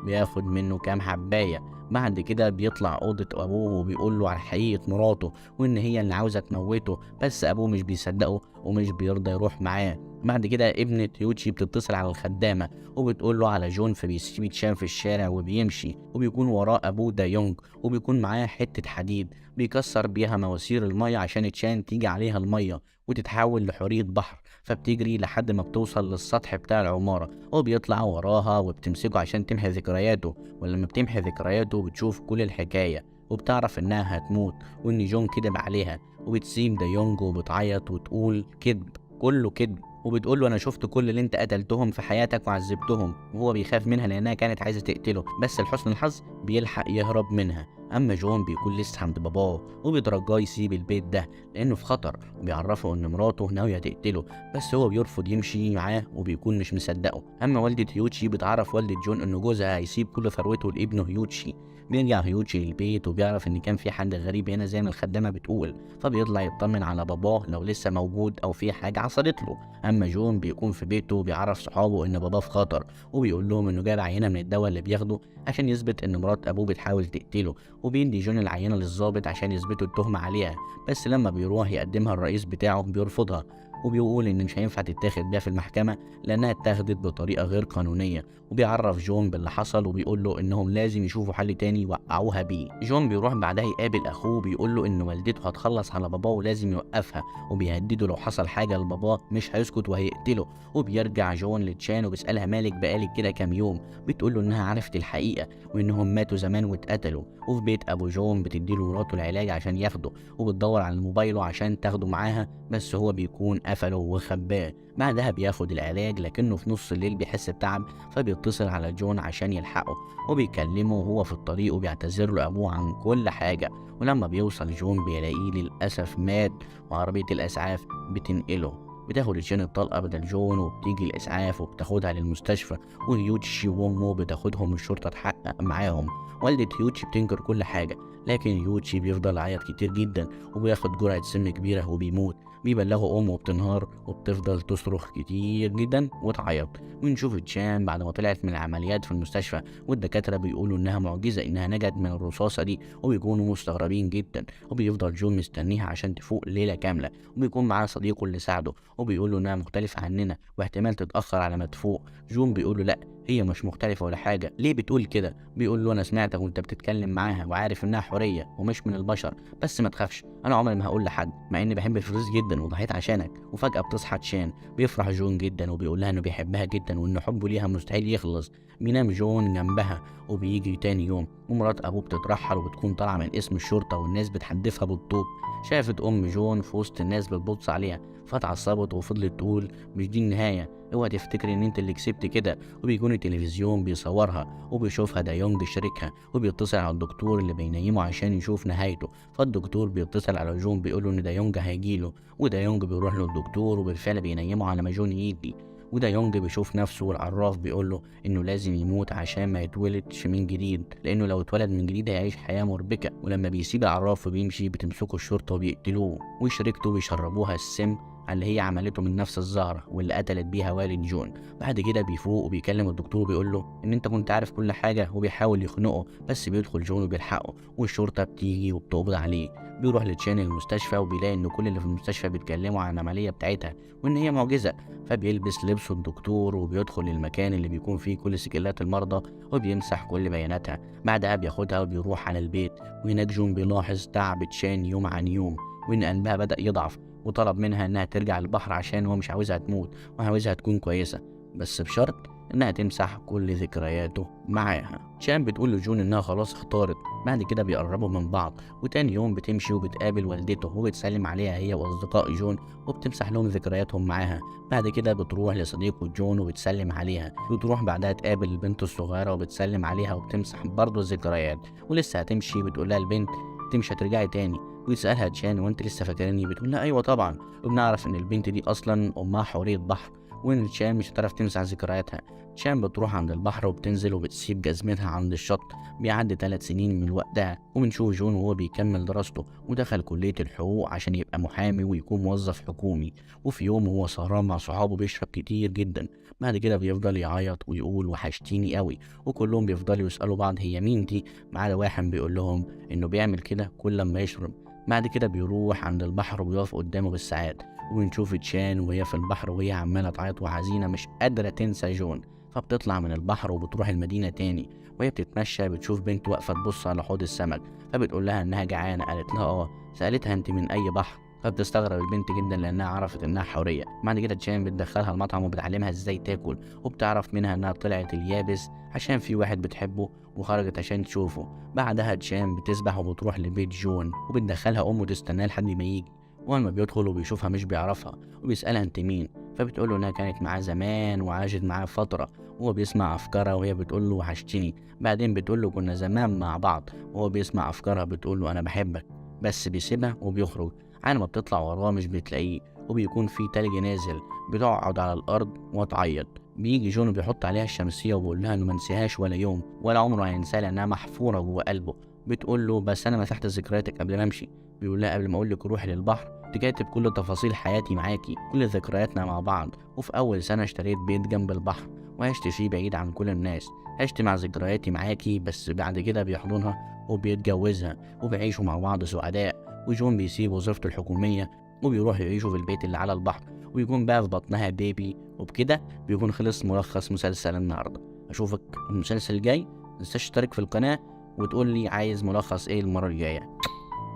بياخد منه كام حباية. بعد كده بيطلع أوضة أبوه وبيقول له على حقيقة مراته، وإن هي اللي عاوزة تموته، بس أبوه مش بيصدقه ومش بيرضى يروح معاه. بعد كده ابنة يوتشي بتتصل على الخدامة وبتقول له على جون، فبيسيب تشان في الشارع وبيمشي، وبيكون وراه أبوه دا يونج، وبيكون معاه حتة حديد بيكسر بيها مواسير المية عشان تشان تيجي عليها المية وتتحول لحورية بحر، فبتجري لحد ما بتوصل للسطح بتاع العمارة، وبيطلع وراها وبتمسكه عشان تمحي ذكرياته. ولما بتمحي ذكرياته بتشوف كل الحكاية، وبتعرف إنها هتموت وإن جون كدب عليها، وبتسيب دا يونج وبتعيط وتقول كدب، كله كدب. وبتقول له أنا شفت كل اللي أنت قتلتهم في حياتك وعذبتهم، وهو بيخاف منها لأنها كانت عايزة تقتله، بس لحسن الحظ بيلحق يهرب منها. أما جون بيكون لسه عند باباه وبيترجاه يسيب البيت ده لأنه في خطر، وبيعرفه إن مراته ناوية تقتله، بس هو بيرفض يمشي معاه وبيكون مش مصدقه. أما والدة هيوتشي بتعرف والدة جون إنه جوزها هيسيب كل ثروته لابنه هيوتشي. بيرجع هيوتشي للبيت وبيعرف إن كان في حد غريب هنا زي ما الخدامة بتقول، فبيطلع يطمن على باباه لو لسه موجود أو في حاجة حصلت له. أما جون بيكون في بيته وبيعرف صحابه إن باباه في خطر، وبيقول لهم إنه جاب عينة من الدواء اللي بياخده عشان يثبت إن مرات أبوه بتحاول تقتله، وبيدي جون العينة للضابط عشان يثبتوا التهمة عليها، بس لما بيروح يقدمها الرئيس بتاعه بيرفضها، وبيقول إن مش هينفع تتاخد بيها في المحكمة لأنها اتاخدت بطريقة غير قانونية. وبيعرف جون باللي حصل وبيقول له إنهم لازم يشوفوا حل تاني يوقعوها بيه. جون بيروح بعدها يقابل أخوه وبيقول له إن والدته هتخلص على باباه ولازم يوقفها، وبيهدده لو حصل حاجة لباباه مش هيسكت وهيقتله. وبيرجع جون لتشان وبيسألها مالك بقالك كده كام يوم، بتقول له إنها عرفت الحقيقة وإنهم ماتوا زمان واتقتلوا. وفي بيت أبو جون بتديله مراته العلاج عشان ياخده، وبتدور على موبايله عشان تاخده معاها، بس هو بيكون قفله وخباه. بعدها بياخد العلاج لكنه في نص الليل بيحس بتعب، فبيتصل على جون عشان يلحقه، وبيكلمه وهو في الطريق وبيعتذر له أبوه عن كل حاجة. ولما بيوصل جون بيلاقيه للأسف مات، وعربية الإسعاف بتنقله. بتاخد تشان الطلقة بدل جون وبتيجي الإسعاف وبتاخدها للمستشفى، وهيوتشي وأمه بتاخدهم الشرطة تحقق معاهم. والدة هيوتشي بتنكر كل حاجة، لكن هيوتشي بيفضل يعيط كتير جدا وبياخد جرعة سم كبيرة وبيموت. بيبلغوا أمه وبتنهار وبتفضل تصرخ كتير جدا وتعيط. ونشوف تشان بعد ما طلعت من العمليات في المستشفى، والدكاترة بيقولوا إنها معجزة إنها نجت من الرصاصة دي، وبيكونوا مستغربين جدا. وبيفضل جون مستنيها عشان تفوق ليلة كاملة، وبيكون معاه صديقه اللي ساعده وبيقول له إنها مختلفة عننا واحتمال تتأخر على ما تفوق. جون بيقول له لأ، هي مش مختلفة ولا حاجة، ليه بتقول كده؟ بيقول له أنا سمعتك وأنت بتتكلم معاها وعارف إنها حورية ومش من البشر، بس ما تخافش أنا عمري ما هقول لحد، مع إني بحب الفلوس جدا وضحيت عشانك. وفجأة بتصحى تشان، بيفرح جون جدا وبيقول لها إنه بيحبها جدا وإن حبه ليها مستحيل يخلص. بينام جون جنبها، وبيجي تاني يوم ومرات أبوه بتترحل وبتكون طالعة من اسم الشرطة والناس بتحدفها بالطوب. شافت أم جون في وسط الناس بتبص عليها فاتعصبت وفضلت تقول مش دي النهاية، اوعى تفتكري ان انت اللي كسبت كده. وبيكون التلفزيون بيصورها وبيشوفها دا يونج شريكها، وبيتصل على الدكتور اللي بينيمه عشان يشوف نهايته. فالدكتور بيتصل على جون بيقوله ان دا يونج هيجيله، ودا يونج بيروح للدكتور وبالفعل بينيمه على ما جون يجي. ودا يونج بيشوف نفسه والعراف بيقوله انه لازم يموت عشان ما يتولدش من جديد، لانه لو اتولد من جديد هيعيش حياة مربكة. ولما بيسيب العراف وبيمشي بتمسكه الشرطة وبيقتلوه، وشريكته بيشربوها السم اللي هي عملته من نفس الزهرة واللي قتلت بيها والد جون. بعد كده بيفوق وبيكلم الدكتور وبيقول له ان انت كنت عارف كل حاجة، وبيحاول يخنقه بس بيدخل جون وبيلحقه، والشرطة بتيجي وبتقبض عليه. بيروح لتشان المستشفى وبيلاقي ان كل اللي في المستشفى بيتكلموا عن العملية بتاعتها وان هي معجزة، فبيلبس لبسه الدكتور وبيدخل المكان اللي بيكون فيه كل سجلات المرضى وبيمسح كل بياناتها. بعدها بياخدها وبيروح على البيت، وهناك جون بيلاحظ تعب تشان يوم عن يوم وان قلبها بدأ يضعف، وطلب منها انها ترجع البحر عشان هو مش عاوزها تموت وعاوزها تكون كويسة، بس بشرط انها تمسح كل ذكرياته معاها. شان بتقول لجون انها خلاص اختارت. بعد كده بيقربوا من بعض، وتاني يوم بتمشي وبتقابل والدته وبتسلم عليها هي واصدقاء جون وبتمسح لهم ذكرياتهم معاها. بعد كده بتروح لصديقه جون وبتسلم عليها، بتروح بعدها تقابل البنت الصغيره وبتسلم عليها وبتمسح برضه الذكريات. ولسه هتمشي بتقول لها البنت انت مش هترجعي تاني. ويسألها تشان وانت لسه فاكرني؟ بتقول لها ايوه طبعا. وبنعرف ان البنت دي اصلا امها حورية بحر، وان تشان مش هتعرف تمسح ذكرياتها. تشان بتروح عند البحر وبتنزل وبتسيب جزمتها عند الشط. بيعدي 3 سنين من وقتها وبنشوف جون وهو بيكمل دراسته ودخل كلية الحقوق عشان يبقى محامي ويكون موظف حكومي. وفي يوم وهو سهران مع صحابه بيشرب كتير جدا. بعد كده بيفضل يعيط ويقول وحشتيني قوي، وكلهم بيفضلوا يسألوا بعض هي مين دي، ما عدا واحد بيقول لهم انه بيعمل كده كل لما يشرب. بعد كده بيروح عند البحر وبيقف قدامه بالساعات، وبنشوف تشان وهي في البحر وهي عمالة تعيط وحزينة مش قادرة تنسى جون. فبتطلع من البحر وبتروح المدينة تاني، وهي بتتمشى بتشوف بنت واقفة تبص على حوض السمك. فبتقول لها انها جعانة، قالت لها اه. سألتها انت من اي بحر؟ فبتستغرب البنت جدا لانها عرفت انها حورية. بعد كده تشان بتدخلها المطعم وبتعلمها ازاي تاكل، وبتعرف منها انها طلعت اليابس عشان في واحد بتحبه وخرجت عشان تشوفه. بعدها تشان بتسبح وبتروح لبيت جون وبتدخلها امه تستناه لحد ما يجي. واول ما بيدخل وبيشوفها مش بيعرفها وبيسألها انت مين. فبتقول له انها كانت معاه زمان وعاشت معاه فترة، وهو بيسمع افكارها وهي بتقول له وحشتني. بعدين بتقول له كنا زمان مع بعض، وهو بيسمع افكارها بتقول له انا بحبك، بس بيسيبها وبيخرج. على ما بتطلع وراه مش بتلاقيه، وبيكون في تلج نازل. بتقعد على الارض وتعيط. بيجي جون وبيحط عليها الشمسية وبيقول لها انه منسيهاش ولا يوم ولا عمره هينساها لانها محفورة جوه قلبه. بتقول له بس انا مسحت ذكرياتك قبل ما امشي. بيقول لها قبل ما اقول لك روحي للبحر كاتب كل تفاصيل حياتي معاكي، كل ذكرياتنا مع بعض. وفي اول سنة اشتريت بيت جنب البحر وعشت فيه بعيد عن كل الناس. عشت مع ذكرياتي معاكي، بس بعد كده بيحضنها وبيتجوزها وبيعيشوا مع بعض سعداء. وجون بيسيب وظيفته الحكومية وبيروح يعيشوا في البيت اللي على البحر، ويكون بقى في بطنها بيبي. وبكده بيكون خلص ملخص مسلسل النهارده. اشوفك المسلسل الجاي. متنساش تشترك في القناة وتقول لي عايز ملخص ايه المرة الجاية.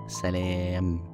سلام.